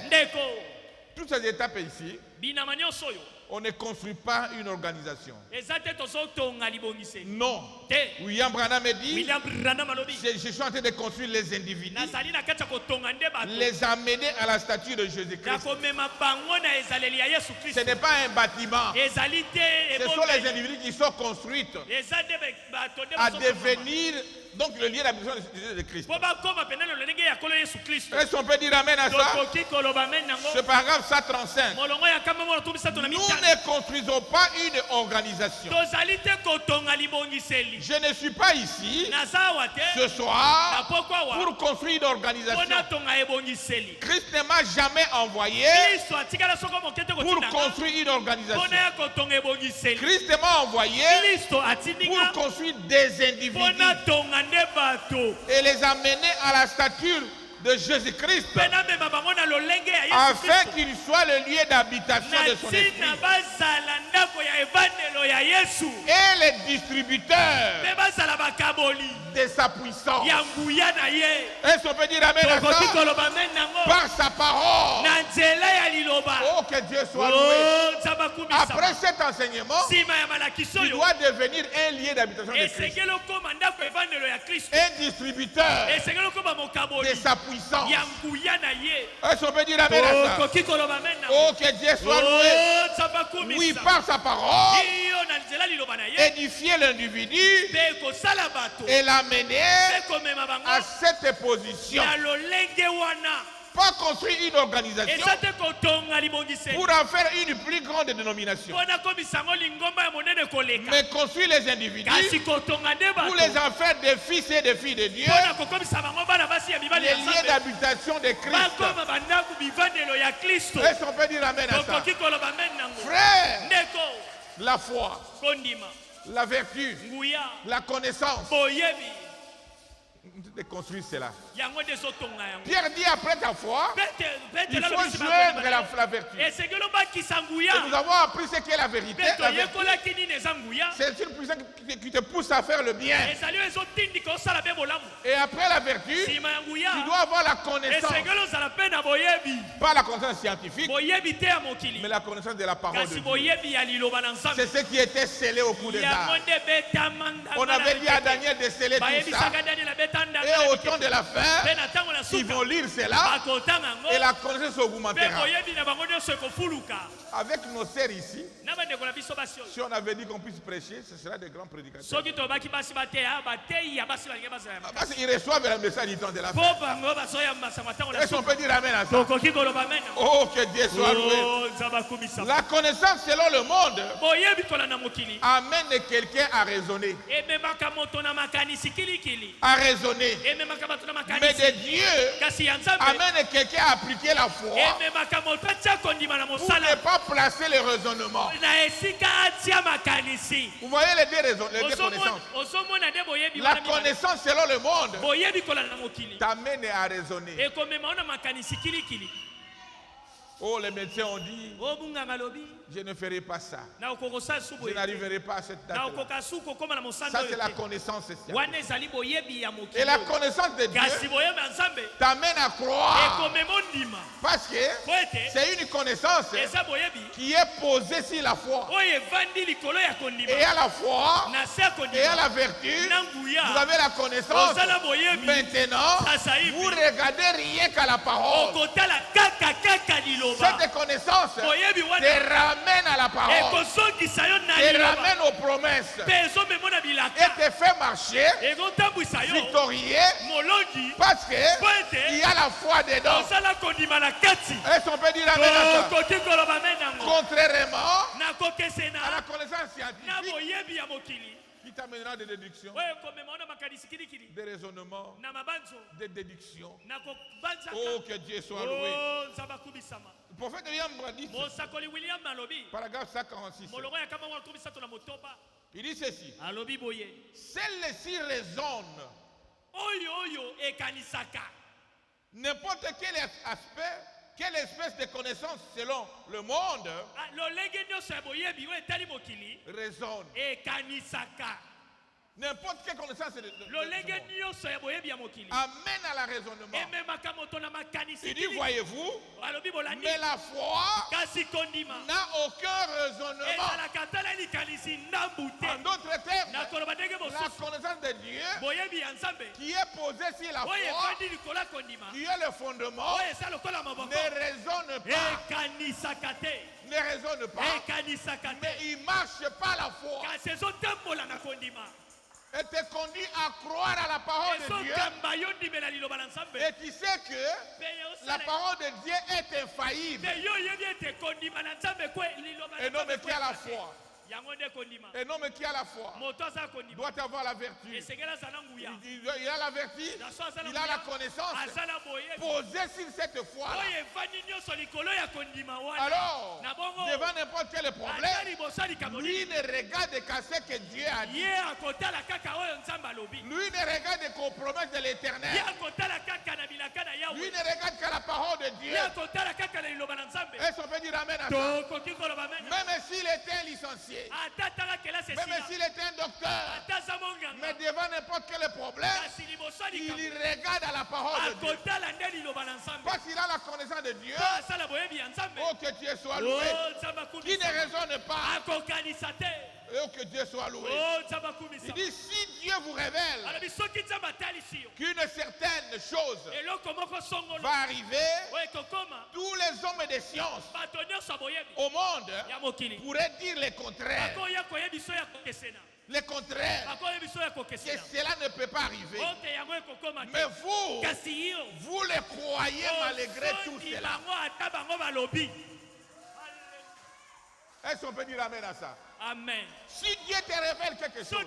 toutes ces étapes ici, on ne construit pas une organisation. Non. William Branham me dit, je suis en train de construire les individus, les amener à la statue de Jésus-Christ. Ce n'est pas un bâtiment. Ce sont les individus qui sont construits à devenir donc le lieu d'habitation de Christ. Est-ce qu'on peut dire amen à ça? C'est paragraphe 135. Nous ne construisons pas une organisation. Je ne suis pas ici ce soir pour construire une organisation. Christ ne m'a jamais envoyé pour construire une organisation. Christ m'a envoyé pour construire des individus et les amener à la stature de Jésus-Christ afin qu'il soit le lieu d'habitation de son esprit. Et les distributeurs de sa puissance. Est-ce qu'on peut dire amen à ça? Par sa parole. Oh, que Dieu soit loué. Après cet enseignement, tu dois devenir un lieu d'habitation de Christ. Un distributeur de sa puissance. Est-ce qu'on peut dire amen à ça? Oh, que Dieu soit loué. Oui, par sa parole, édifier l'individu et l'amener à cette position. Pas construire une organisation pour en faire une plus grande dénomination, mais construire les individus pour les en faire des fils et des filles de Dieu, les lieux d'habitation de Christ. Est-ce qu'on peut dire amen à ça? Frère, la foi, la vertu, la connaissance, de construire cela. Pierre dit après ta foi, il faut joindre la vertu. Et nous avons appris ce qu'est la vérité. C'est une puissance qui te pousse à faire le bien. Et après la vertu, tu dois avoir la connaissance. Pas la connaissance scientifique, mais la connaissance de la parole de Dieu. C'est ce qui était scellé au coup d'État. On avait dit à Daniel de sceller tout ça. Et au temps de la fin, ils vont lire cela et la connaissance augmentera. Avec nos sœurs ici, si on avait dit qu'on puisse prêcher, ce sera des grands prédicateurs. Parce qu'ils reçoivent le message du temps de la fin. Est-ce qu'on peut dire amen à ça? Oh, que Dieu soit loué. La connaissance selon le monde amène quelqu'un à raisonner. À raisonner. Mais de Dieu amène quelqu'un à appliquer la foi pour ne pas placer le raisonnement. Vous voyez les deux connaissances. La connaissance selon le monde t'amène à raisonner. Oh, les médecins ont dit, je ne ferai pas ça. Je n'arriverai pas à cette date. Ça, c'est la connaissance. Et la connaissance de Dieu t'amène à croire. Parce que c'est une connaissance qui est posée sur la foi. Et à la foi, et à la vertu, vous avez la connaissance. Maintenant, vous regardez rien qu'à la parole. Cette connaissance te ramène à la parole, te ramène aux promesses et te fait marcher victorieux parce qu'il y a la foi dedans. Est-ce qu'on peut dire amen à ça? Contrairement à la connaissance scientifique qui t'amènera des déductions, des raisonnements, des déductions. Oh, que Dieu soit loué. Le prophète William dit, paragraphe 146, il dit ceci: celle-ci raisonne n'importe quel aspect, quelle espèce de connaissance selon le monde raisonne. N'importe quelle connaissance amène à la raisonnement. Il dit, voyez-vous, mais la foi n'a aucun raisonnement. En d'autres termes, la connaissance de Dieu qui est posée sur la foi, qui est le fondement, ne raisonne pas. Ne raisonne pas, mais il ne marche pas la foi. Et te conduit à croire à la parole de Dieu. Et tu sais que la parole de Dieu est infaillible. Et non, mais qui a la foi. Un homme qui a la foi doit avoir la vertu. Il a la vertu, il a la connaissance posée sur cette foi. Alors, devant n'importe quel problème, lui ne regarde qu'à ce que Dieu a dit. Lui ne regarde qu'aux promesses de l'Éternel. Lui ne regarde qu'à la parole de Dieu. Est-ce qu'on peut dire amen à ça? Même s'il était licencié, même s'il était un docteur, mais devant n'importe quel problème, il regarde à la parole de Dieu. Parce qu'il a la connaissance de Dieu. Oh, que Dieu soit loué. Qui ne raisonne pas. Oh, que Dieu soit loué. Il dit, si Dieu vous révèle qu'une certaine chose va arriver, tous les hommes de science au monde pourraient dire le contraire. Le contraire, que cela ne peut pas arriver. Mais vous le croyez malgré tout cela. Est-ce qu'on peut dire amen à ça? Amen. Si Dieu te révèle quelque chose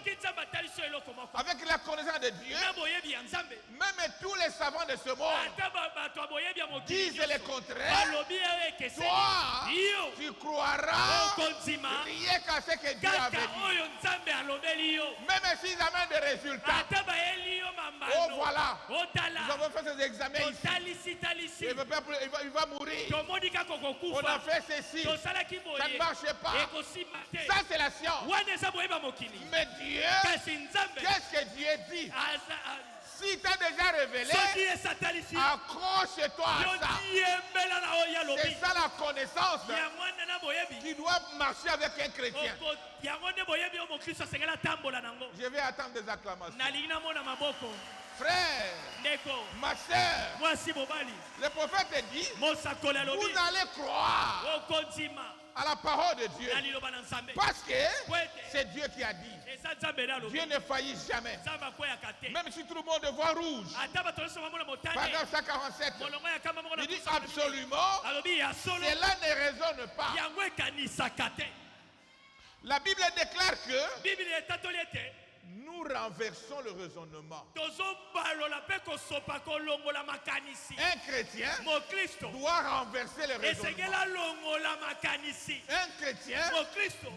avec la connaissance de Dieu, même tous les savants de ce monde disent le contraire, toi, tu croiras rien qu'à ce que Dieu avait dit. Même s'ils amènent des résultats. Oh voilà, nous avons fait ces examens ici. Il va mourir. On a fait ceci. Ça ne marche pas. Ça c'est la science. Mais Dieu, qu'est-ce que Dieu dit? Si tu as déjà révélé, accroche-toi à ça. C'est ça la connaissance qui doit marcher avec un chrétien. Je vais attendre des acclamations. Frère, ma soeur, le prophète dit, vous allez croire à la parole de Dieu. Parce que c'est Dieu qui a dit. Dieu ne faillit jamais. Même si tout le monde voit rouge. Paragraphe 147. Il dit absolument, cela ne raisonne pas. La Bible déclare que nous renversons le raisonnement. Un chrétien doit renverser le raisonnement. Un chrétien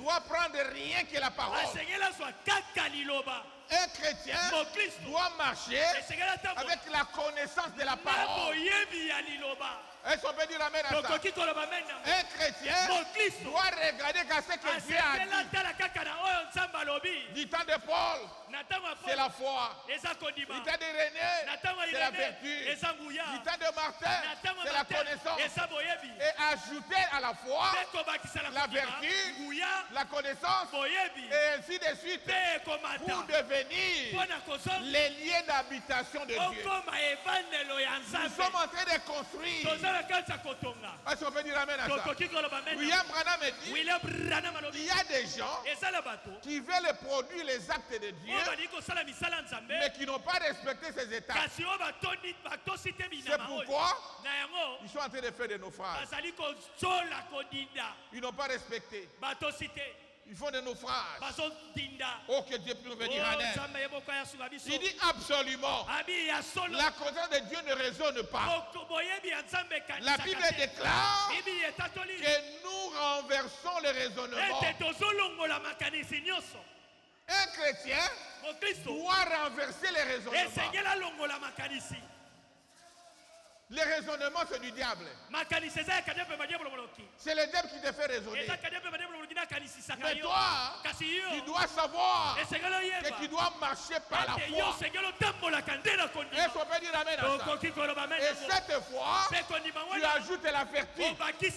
doit prendre rien que la parole un chrétien doit marcher avec la connaissance de la parole. Est-ce qu'on peut dire amen à ça? Un chrétien doit regarder qu'à ce que Dieu a dit. Du temps de Paul, c'est la foi. Du temps de René, c'est la vertu. Du temps de Martin, c'est la connaissance. Et ajouter à la foi la vertu, la connaissance, et ainsi de suite, pour devenir les liens d'habitation de Dieu. Nous sommes en train de construire. Est-ce qu'on peut dire amen à ça? William Branham dit, il y a des gens qui veulent produire les actes de Dieu, mais qui n'ont pas respecté ces étapes. C'est pourquoi ils sont en train de faire des naufrages. Ils n'ont pas respecté. Ils font des naufrages. Oh, que Dieu puisse venir en aide. Il dit absolument. La connaissance de Dieu ne résonne pas. La Bible déclare que nous renversons le raisonnement. Un chrétien doit renverser les raisonnements. Le raisonnement, c'est du diable. C'est le diable qui te fait raisonner. Mais toi, tu dois savoir que tu dois marcher par la foi. Est-ce qu'on peut dire amen à ça? Et cette fois, tu ajoutes la vertu. Tu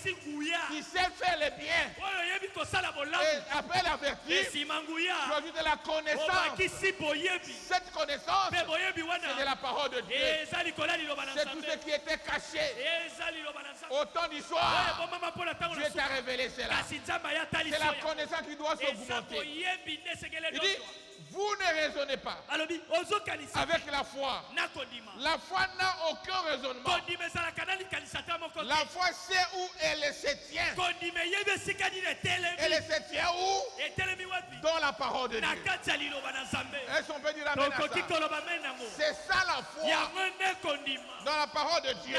sais faire le bien. Et après la vertu, tu ajoutes la connaissance. Cette connaissance, c'est de la parole de Dieu. C'est tout ce qui était caché au temps du soir. Dieu t'a révélé cela. C'est la connaissance qui doit s'augmenter. Il dit, vous ne raisonnez pas avec la foi. La foi n'a aucun raisonnement. La foi sait où elle se tient. Elle se tient où? Dans la parole de Dieu. Est-ce qu'on peut dire amen à ça? C'est ça la foi. Dans la parole de Dieu.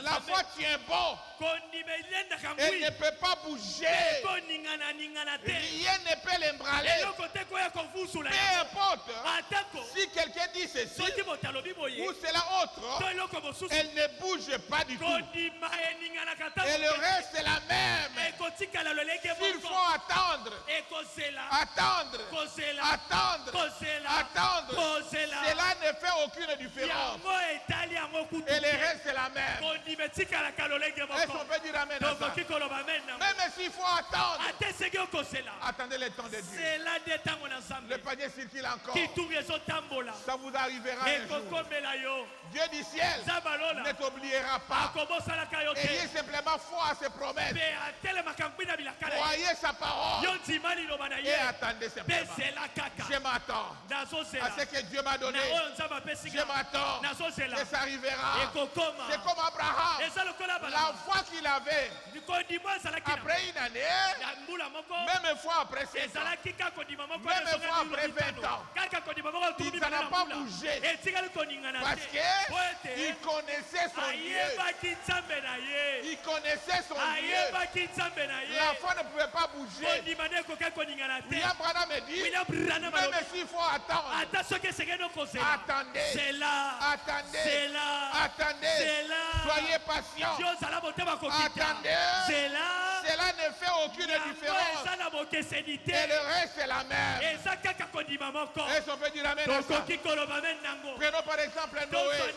La foi tient bon. Elle ne peut pas bouger. Rien ne peut l'embraler. Peu importe si quelqu'un dit ceci ou cela autre, elle ne bouge pas du tout. Et le reste est la même. Il faut attendre, cela ne fait aucune différence. Et le reste est la même. Est-ce qu'on peut dire amen à ça? Même s'il faut attendre, attendez le temps de Dieu. Le panier circule encore. Ça vous arrivera un jour. Dieu du ciel ne t'oubliera pas. Ayez simplement foi à ses promesses. Croyez sa parole. Et attendez simplement. Je m'attends à ce que Dieu m'a donné. Je m'attends que ça arrivera. C'est comme Abraham. La foi qu'il avait après une année, même fois après 7 ans, même fois après 20 ans, il n'a pas bougé parce qu'il connaissait son Dieu. Il connaissait son Dieu. La foi ne pouvait pas bouger. William Branham me dit, même s'il faut attendre, attendez, soyez patient, attendez, cela ne fait aucune différence. Et le reste est la même. Est-ce qu'on peut dire amen à ça? Prenons par exemple Noé.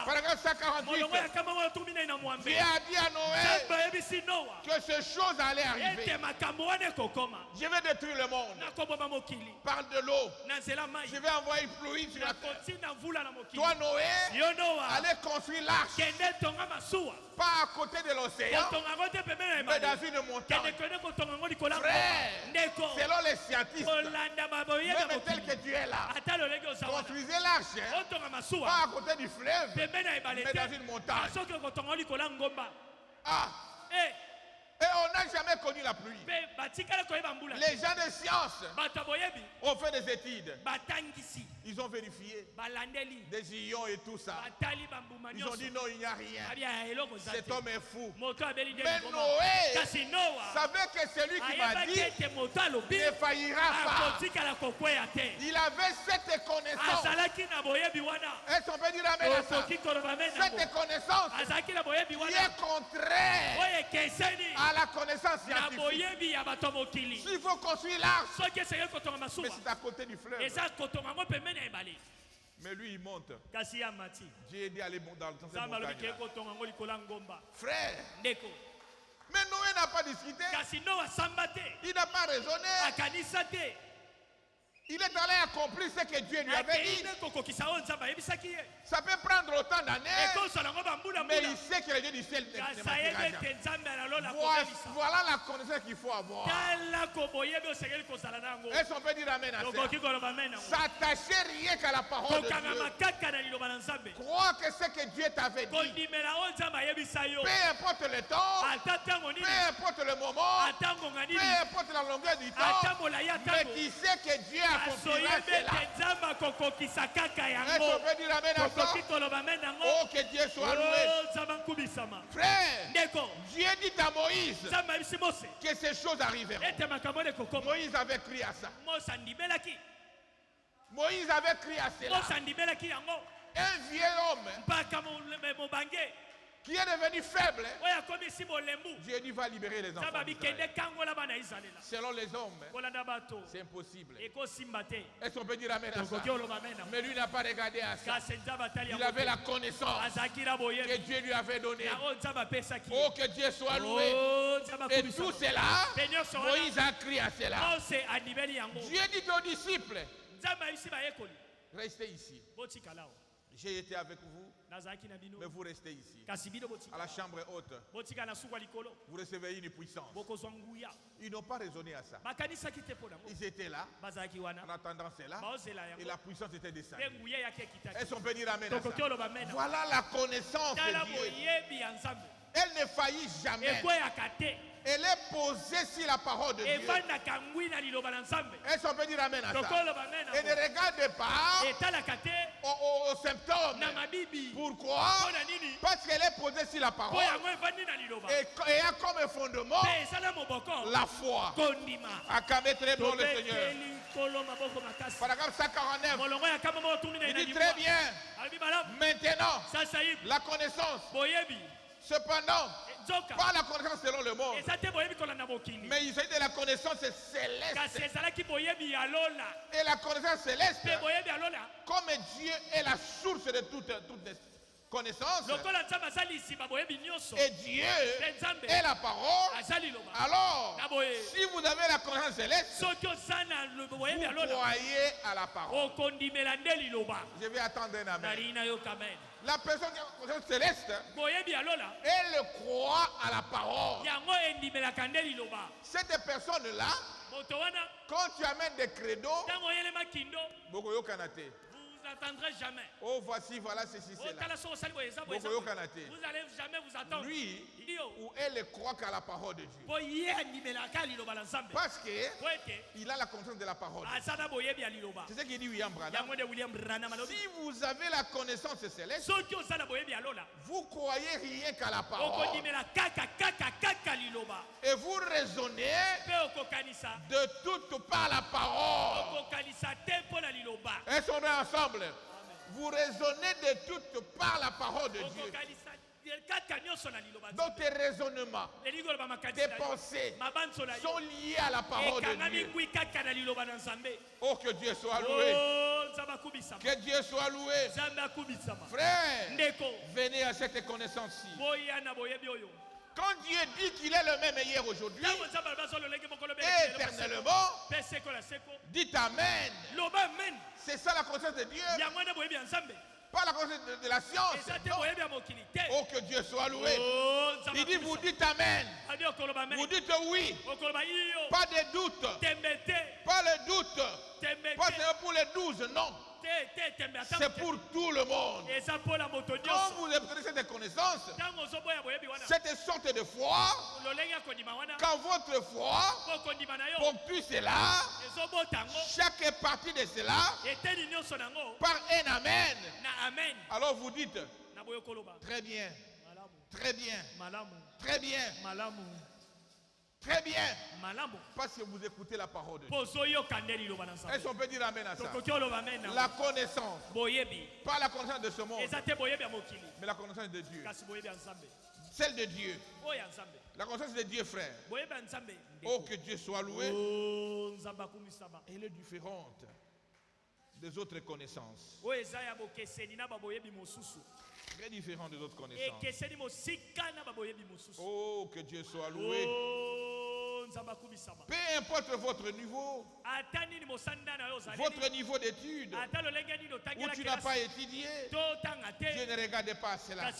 Paragraphe 148. Dieu a dit à Noé que ces choses allaient arriver. Je vais détruire le monde par de l'eau. Je vais envoyer une pluie sur la terre. Toi Noé, allez construire l'arche. Pas à côté de l'océan, mais dans une montagne. Frère, selon les scientifiques, même tel que tu es là, construisez l'arche, pas à côté du fleuve, mais dans une montagne. Ah, Et on n'a jamais connu la pluie. Les gens de science ont fait des études. Ils ont vérifié des ions et tout ça. Ils ont dit non, il n'y a rien. Cet homme est fou. Mais Noé savait que celui qui m'a dit ne faillira pas. Il avait cette connaissance. Est-ce qu'on peut dire amen à ça? Cette connaissance qui est contraire à la connaissance scientifique. S'il faut construire l'arche, mais c'est à côté du fleuve. Mais lui il monte. Dieu dit allez dans le sens de montagne. Frère, mais Noé n'a pas discuté. Il n'a pas raisonné. Il est allé accomplir ce que Dieu lui avait dit. Ça peut prendre autant d'années, mais il sait que le Dieu du ciel ne voilà la connaissance qu'il faut avoir. Est-ce qu'on peut dire amen à ça? S'attacher rien qu'à la parole de Dieu. Croire que ce que Dieu t'avait dit, peu importe le temps, peu importe le moment, peu importe la longueur du temps, mais tu sais que Dieu accomplira cela. Est-ce qu'on peut dire amen à ça? Oh, que Dieu soit loué. Frère, Dieu dit à Moïse que ces choses arriveront. Moïse avait crié à ça. Moïse avait crié à cela. Un vieil homme qui est devenu faible, Dieu dit va libérer les enfants d'Israël. Selon les hommes, c'est impossible. Est-ce qu'on peut dire amen à ça? Mais lui n'a pas regardé à ça. Il avait la connaissance que Dieu lui avait donnée. Oh, que Dieu soit loué. Et tout cela, Moïse a crié à cela. Dieu dit aux disciples, restez ici. J'ai été avec vous, mais vous restez ici. À la chambre haute, vous recevez une puissance. Ils n'ont pas raisonné à ça. Ils étaient là, en attendant cela, et la puissance était descendue. Est-ce qu'on peut dire amen à ça? Voilà la connaissance de Dieu. Elle ne faillit jamais. Elle est posée sur la parole de Dieu. Est-ce qu'on peut dire amen à ça? Et ne regarde pas aux symptômes. Pourquoi? Parce qu'elle est posée sur la parole. Et a comme fondement la foi. Acclamez très bien le Seigneur. Paragraphe 149. Il dit très bien. Maintenant, la connaissance. Cependant, pas la connaissance selon le monde, mais il s'agit de la connaissance céleste. Et la connaissance céleste, comme Dieu est la source de toute connaissance, et Dieu est la parole, alors si vous avez la connaissance céleste, vous croyez à la parole. Je vais attendre un amen. La personne qui a la connaissance céleste, elle croit à la parole. Cette personne-là, quand tu amènes des credos, vous n'attendrez jamais. Oh, voici, voilà ceci, cela. Vous n'allez jamais vous attendre. Lui ou elle croit qu'à la parole de Dieu. Parce qu'il a la connaissance de la parole. C'est ce qu'il dit William Branham. Si vous avez la connaissance céleste, vous croyez rien qu'à la parole. Et vous raisonnez de toute par la parole. Est-ce qu'on est ensemble? Vous raisonnez de toutes par la parole de Dieu. Donc tes raisonnements, tes pensées sont liés à la parole de Dieu. Oh, que Dieu soit loué. Que Dieu soit loué. Frère, venez à cette connaissance-ci. Quand Dieu dit qu'il est le même hier aujourd'hui et éternellement, dites Amen. C'est ça la connaissance de Dieu. Pas la connaissance de la science. Oh, que Dieu soit loué. Il dit, vous dites Amen. Vous dites oui. Pas de doute. Pas le doute. Pas seulement pour les 12, non. C'est pour tout le monde. Quand vous obtenez cette connaissance, cette sorte de foi, quand votre foi ponctue cela, chaque partie de cela, par un amen, alors vous dites, très bien, très bien, très bien, très bien, parce que vous écoutez la parole de Dieu. Est-ce qu'on peut dire amen à ça? La connaissance, pas la connaissance de ce monde, mais la connaissance de Dieu, celle de Dieu, la connaissance de Dieu, frère. Oh, que Dieu soit loué. Elle est différente des autres connaissances. Très différent des autres connaissances. Oh, que Dieu soit loué. Peu importe votre niveau, votre niveau d'études, où tu n'as pas étudié, Dieu ne regarde pas cela.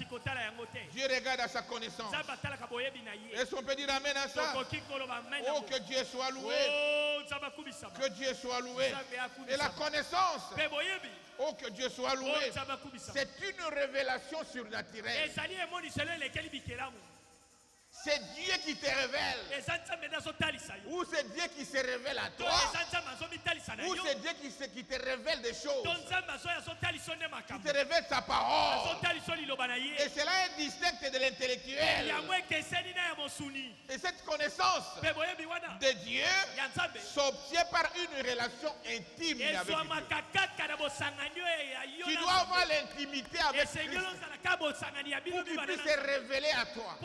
Dieu regarde à sa connaissance. Est-ce qu'on peut dire amen à ça? Oh, que Dieu soit loué. Que Dieu soit loué. Et la connaissance, oh, que Dieu soit loué. C'est une révélation surnaturelle. C'est Dieu qui te révèle. Ou c'est Dieu qui se révèle à toi. Ou c'est Dieu qui te révèle des choses. Qui te révèle sa parole. Et cela est distinct de l'intellectuel. Et cette connaissance de Dieu s'obtient par une relation intime avec Dieu. Tu dois avoir l'intimité avec Christ pour qu'il puisse se révéler à toi.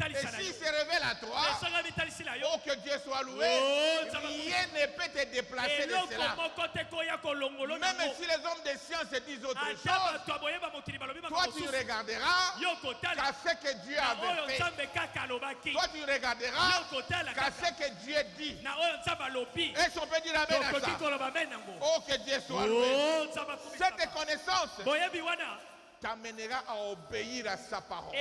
Et s'il se révèle à toi, oh, que Dieu soit loué, rien ne peut te déplacer de cela. Même si les hommes de science disent autre chose, toi tu regarderas qu'à ce que Dieu avait fait. Toi tu regarderas qu'à ce que Dieu dit. Est-ce qu'on peut dire amen à ça? Oh, que Dieu soit loué. Cette connaissance t'amènera à obéir à sa parole.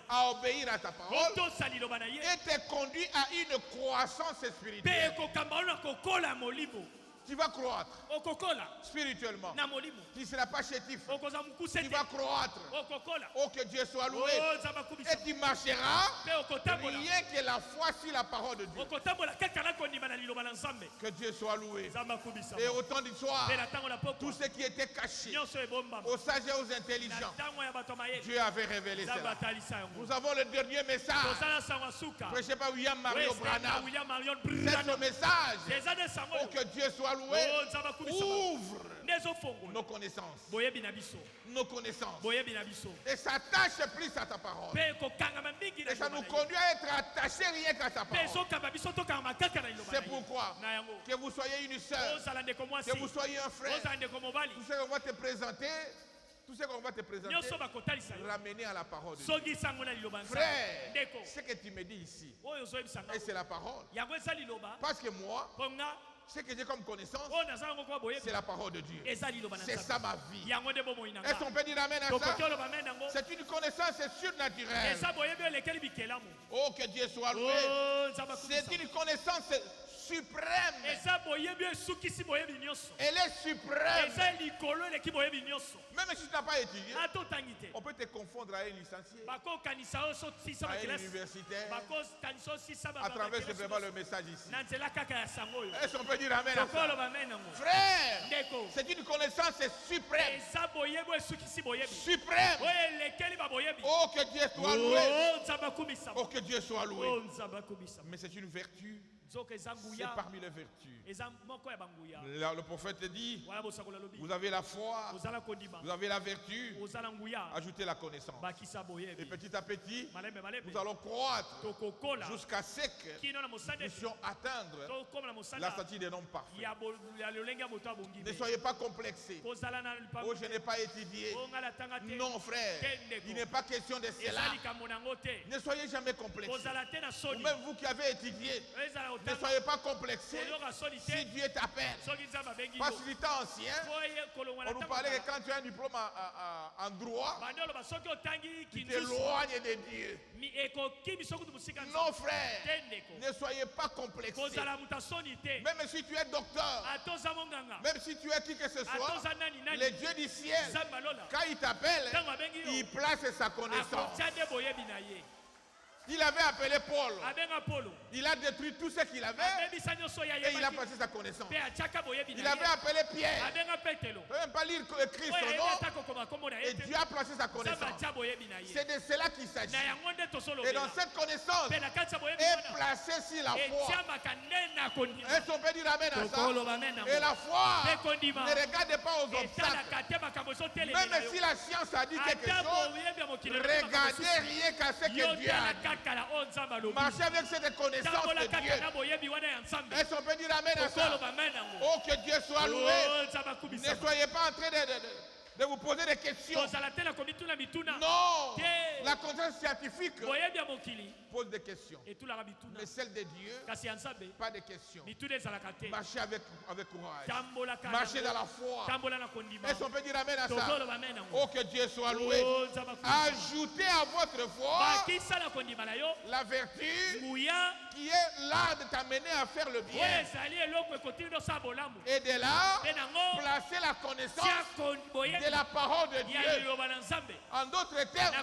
À obéir à sa parole. Et te conduit à une croissance spirituelle. Tu vas croître spirituellement. Tu ne seras pas chétif. Tu vas croître. Oh, que Dieu soit loué. Et tu marcheras rien que la foi sur la parole de Dieu. Que Dieu soit loué. Et au temps du soir, tout ce qui était caché aux sages et aux intelligents, Dieu avait révélé cela. Nous avons le dernier message prêché par William Mario Branham. C'est ce message. Oh, que Dieu soit loué. Ouvre nos connaissances. Nos connaissances. Et s'attache plus à ta parole. Et ça nous conduit à être attachés rien qu'à ta parole. C'est pourquoi que vous soyez une sœur, que vous soyez un frère, tout ce qu'on va te présenter, ramener à la parole de Dieu. Frère, ce que tu me dis ici, et c'est la parole. Parce que moi, ce que j'ai comme connaissance, c'est la parole de Dieu. C'est ça ma vie. Est-ce qu'on peut dire amen à ça? C'est une connaissance surnaturelle. Oh, que Dieu soit loué. C'est une connaissance suprême. Elle est suprême. Même si tu n'as pas étudié, on peut te confondre à un licencié, à un universitaire, à travers simplement le message ici. Est-ce qu'on peut dire amen à ça? Frère, c'est une connaissance suprême. Suprême. Oh, que Dieu soit loué. Oh, que Dieu soit loué. Mais c'est une vertu. C'est parmi les vertus. Le prophète dit, vous avez la foi, vous avez la vertu, ajoutez la connaissance. Et petit à petit, nous allons croître jusqu'à ce que nous puissions atteindre la statue des hommes parfaits. Ne soyez pas complexés. Oh, je n'ai pas étudié. Non, frère, il n'est pas question de cela. Ne soyez jamais complexés. Ou même vous qui avez étudié, Ne soyez pas complexés si Dieu t'appelle. Parce que du temps ancien, on nous parlait que quand tu as un diplôme en droit, tu t'éloignes de Dieu. Non frère, ne soyez pas complexés. Même si tu es docteur, même si tu es qui que ce soit, le Dieu du ciel, quand il t'appelle, il place sa connaissance. Il avait appelé Paul. Il a détruit tout ce qu'il avait et il a passé sa connaissance. Il avait appelé Pierre. Il ne peut même pas lire écrit son nom. Et Dieu a placé sa connaissance. C'est de cela qu'il s'agit. Et dans cette connaissance est placée sur la foi. Est-ce qu'on peut dire amen à ça? Et la foi ne regarde pas aux obstacles. Même si la science a dit quelque chose, regardez rien qu'à ce que Dieu a dit. Marchez avec cette connaissance de Dieu. Est-ce qu'on peut dire amen à ça? Oh, que Dieu soit loué. Ne soyez pas en train de vous poser des questions. Non, la connaissance scientifique pose des questions. Mais celle de Dieu, pas de questions. Marchez avec courage. Marchez dans la foi. Est-ce qu'on peut dire amen à ça? Oh, que Dieu soit loué. Ajoutez à votre foi la vertu qui est là de t'amener à faire le bien. Et de là, placer la connaissance de la parole de Dieu. En d'autres termes,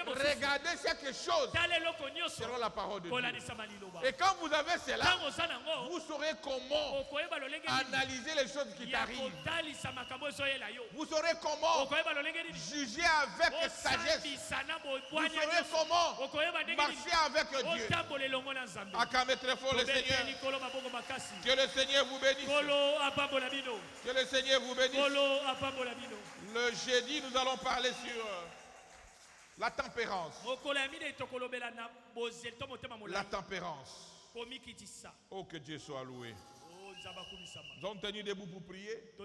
regardez quelque chose selon la parole de Dieu. Et quand vous avez cela, vous saurez comment analyser les choses qui t'arrivent. Vous saurez comment juger avec sagesse. Vous saurez comment marcher avec Dieu. Acclamez très fort le Seigneur. Que le Seigneur vous bénisse. Que le Seigneur vous bénisse. Le jeudi, nous allons parler sur la tempérance. La tempérance. Oh, que Dieu soit loué. Nous sommes tenus debout pour prier.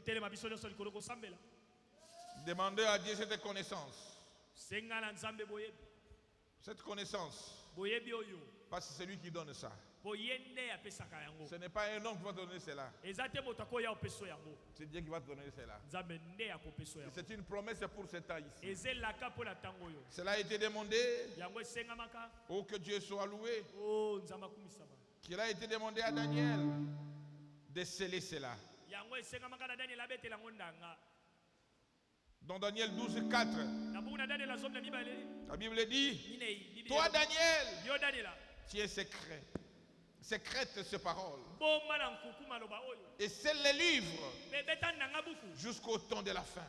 Demandez à Dieu cette connaissance. Cette connaissance. Parce que c'est lui qui donne ça. Ce n'est pas un homme qui va te donner cela. C'est Dieu qui va te donner cela. C'est une promesse pour ce temps ici. Cela a été demandé. Oh, que Dieu soit loué. Qu'il a été demandé à Daniel de sceller cela. Dans Daniel 12, 4, la Bible dit: toi, Daniel, tu es secret. Secrète ces paroles. Et scelle les livres jusqu'au temps de la fin.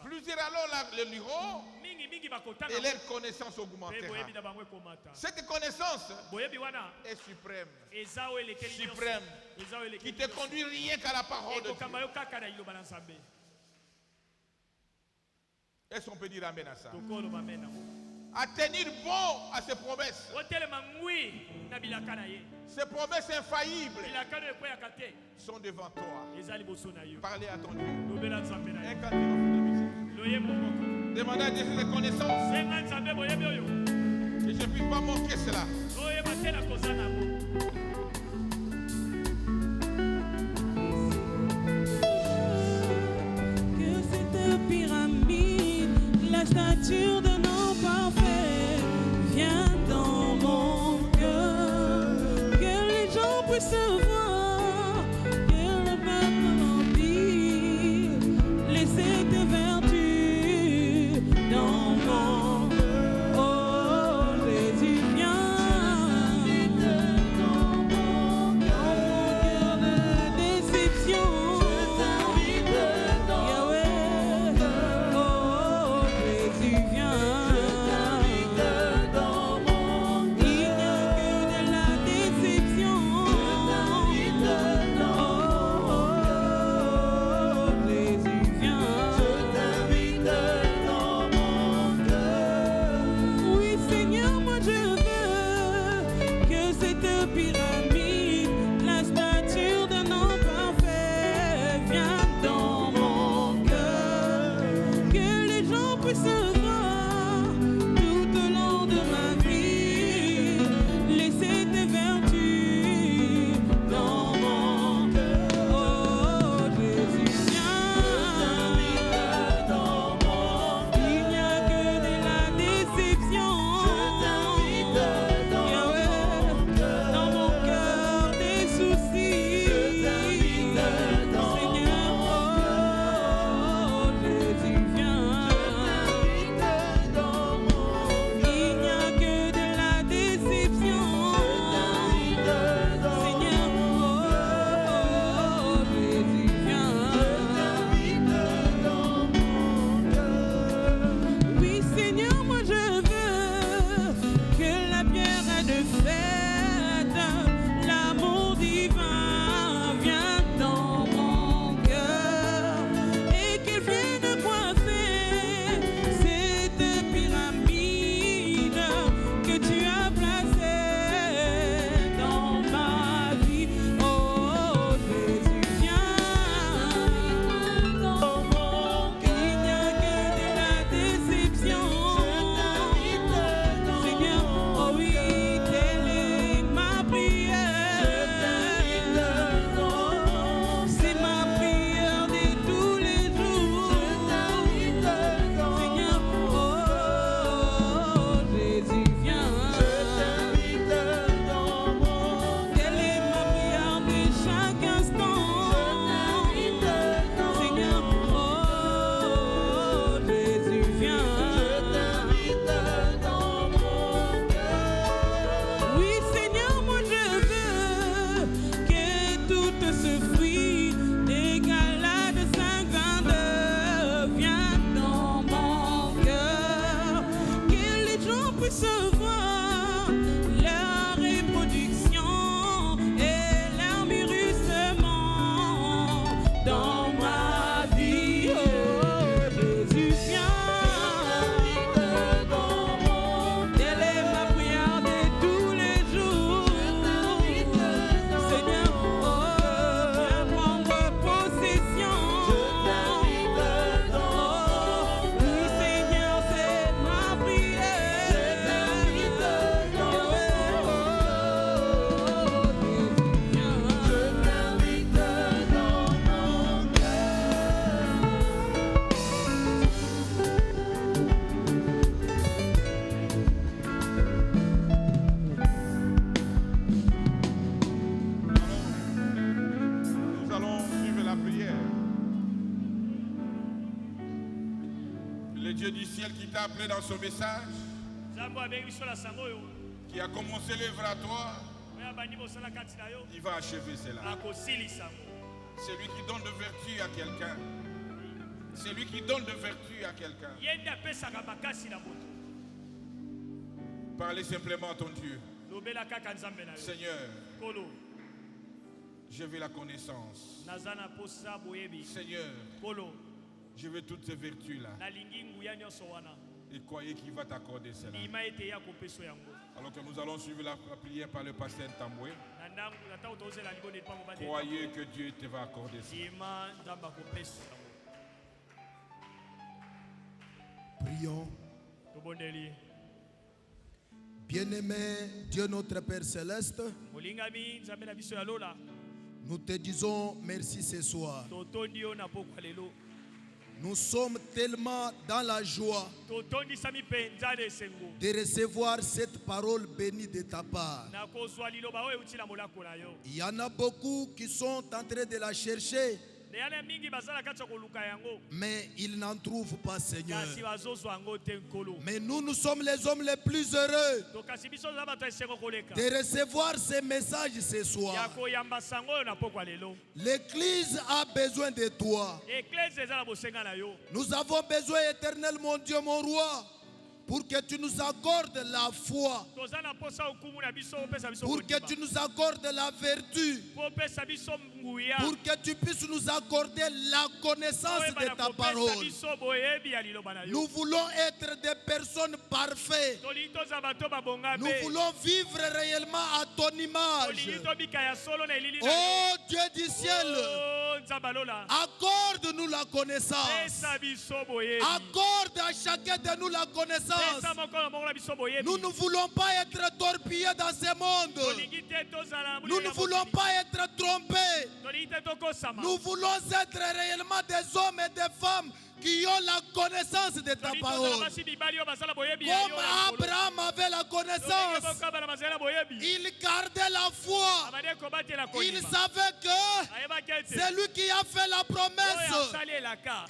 Plusieurs alors le liront et leur connaissance augmentera. Cette connaissance est suprême. Suprême. Qui te conduit rien qu'à la parole de Dieu. Est-ce qu'on peut dire amen à ça? À tenir bon à ses promesses. Ces promesses infaillibles sont devant toi. Parlez à ton Dieu. Demandez à Dieu ses connaissances. Que je ne puisse pas manquer cela. Que cette pyramide, la stature de nos parfaits, vient dans mon cœur. Que les gens puissent voir que le peuple remplit les sept vertus dans mon cœur. Oh, Jésus, viens. Le Dieu du ciel qui t'a appelé dans son message, qui a commencé l'œuvre à toi, il va achever cela. C'est lui qui donne de vertu à quelqu'un. C'est lui qui donne de vertu à quelqu'un. Parlez simplement à ton Dieu. Seigneur, je veux la connaissance. Seigneur, je veux toutes ces vertus-là. Et croyez qu'il va t'accorder cela. Alors que nous allons suivre la prière par le pasteur Tamboué, croyez que Dieu te va accorder cela. Prions. Bien-aimé Dieu notre Père Céleste, nous te disons merci ce soir. Nous sommes tellement dans la joie de recevoir cette parole bénie de ta part. Il y en a beaucoup qui sont en train de la chercher, mais ils n'en trouvent pas, Seigneur. Mais nous sommes les hommes les plus heureux de recevoir ces messages ce soir. L'Église a besoin de toi. Nous avons besoin, éternel mon Dieu, mon roi, pour que tu nous accordes la foi, pour que tu nous accordes la vertu, pour que tu puisses nous accorder la connaissance de ta parole. Nous voulons être des personnes parfaites. Nous voulons vivre réellement à ton image. Oh Dieu du ciel, accorde-nous la connaissance. Accorde à chacun de nous la connaissance. Nous ne voulons pas être torpillés dans ce monde. Nous ne voulons pas être trompés. Nous voulons être réellement des hommes et des femmes qui ont la connaissance de ta parole. Comme Abraham avait la connaissance, il gardait la foi. Il savait que c'est lui qui a fait la promesse.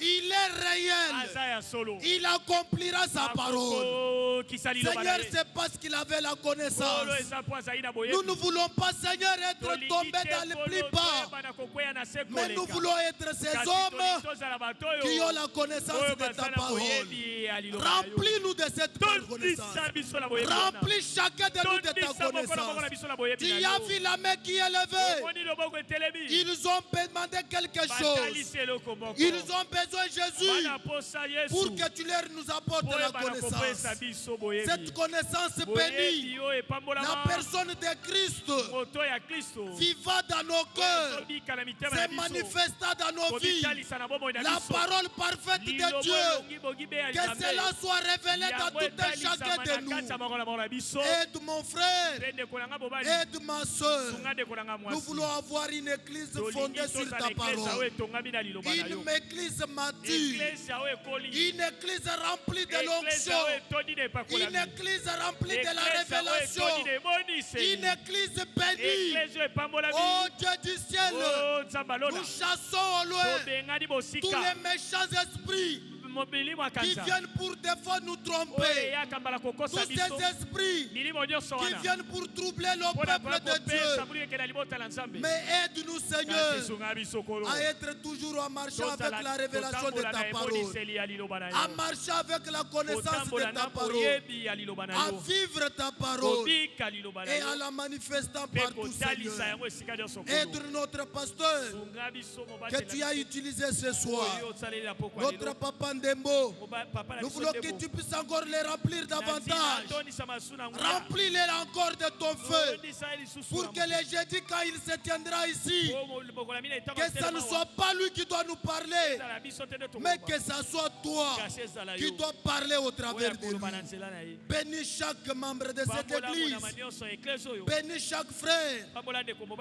Il est réel. Il accomplira sa parole. Seigneur, c'est parce qu'il avait la connaissance. Nous ne voulons pas, Seigneur, être tombés dans le plus bas, mais nous voulons être ces hommes qui ont la connaissance de ta parole. Remplis-nous de cette connaissance. Remplis chacun de nous de ta connaissance. Tu as vu la main qui est levée. Ils ont demandé quelque chose. Ils ont besoin de Jésus pour que tu leur nous apportes la connaissance. Cette connaissance bénie, la personne de Christ vivant dans nos cœurs, se manifesta dans nos vies. La parole parfaite de Dieu, que cela soit révélé dans tout un chacun de nous. Aide mon frère, aide ma soeur. Nous voulons avoir une église fondée sur ta parole, une église mature, une église remplie de l'onction, une église remplie de la révélation, une église bénie. Oh Dieu du ciel, nous chassons au loin tous les méchants esprits qui viennent pour des fois nous tromper. Tous ces esprits qui viennent pour troubler le peuple de Dieu. Mais aide-nous, Seigneur, à être toujours en marchant avec la révélation de ta parole, à marcher avec la connaissance de ta parole, à vivre ta parole et à la manifestant partout, Seigneur. Aide notre pasteur que tu as utilisé ce soir, notre papa Ndembo. Nous voulons que tu puisses encore les remplir davantage. Remplis-les encore de ton feu, pour que les jeudis, quand il se tiendra ici, que ce ne soit pas lui qui doit nous parler, mais que ce soit toi qui dois parler au travers de lui. Bénis chaque membre de cette église. Bénis chaque frère.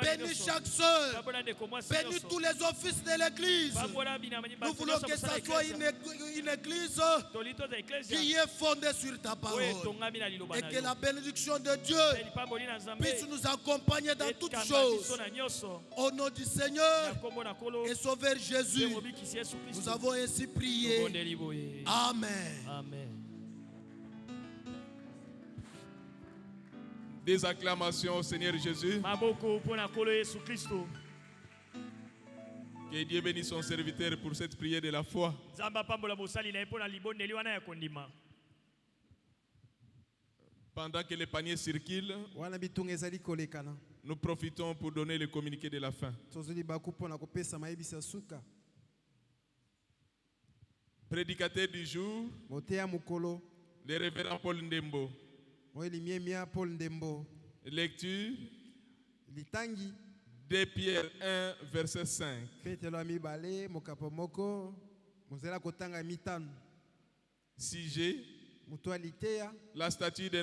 Bénis chaque soeur. Bénis tous les offices de l'église. Nous voulons que ce soit une une église qui est fondée sur ta parole. Et que la bénédiction de Dieu puisse nous accompagner dans toutes choses. Au nom du Seigneur et Sauveur Jésus, nous avons ainsi prié. Amen. Amen. Des acclamations au Seigneur Jésus. Que Dieu bénisse son serviteur pour cette prière de la foi. Pendant que les paniers circulent, nous profitons pour donner le communiqué de la fin. Prédicateur du jour, le révérend Paul Ndembo. Lecture 2 Pierre 1, verset 5. Sujet, la statue de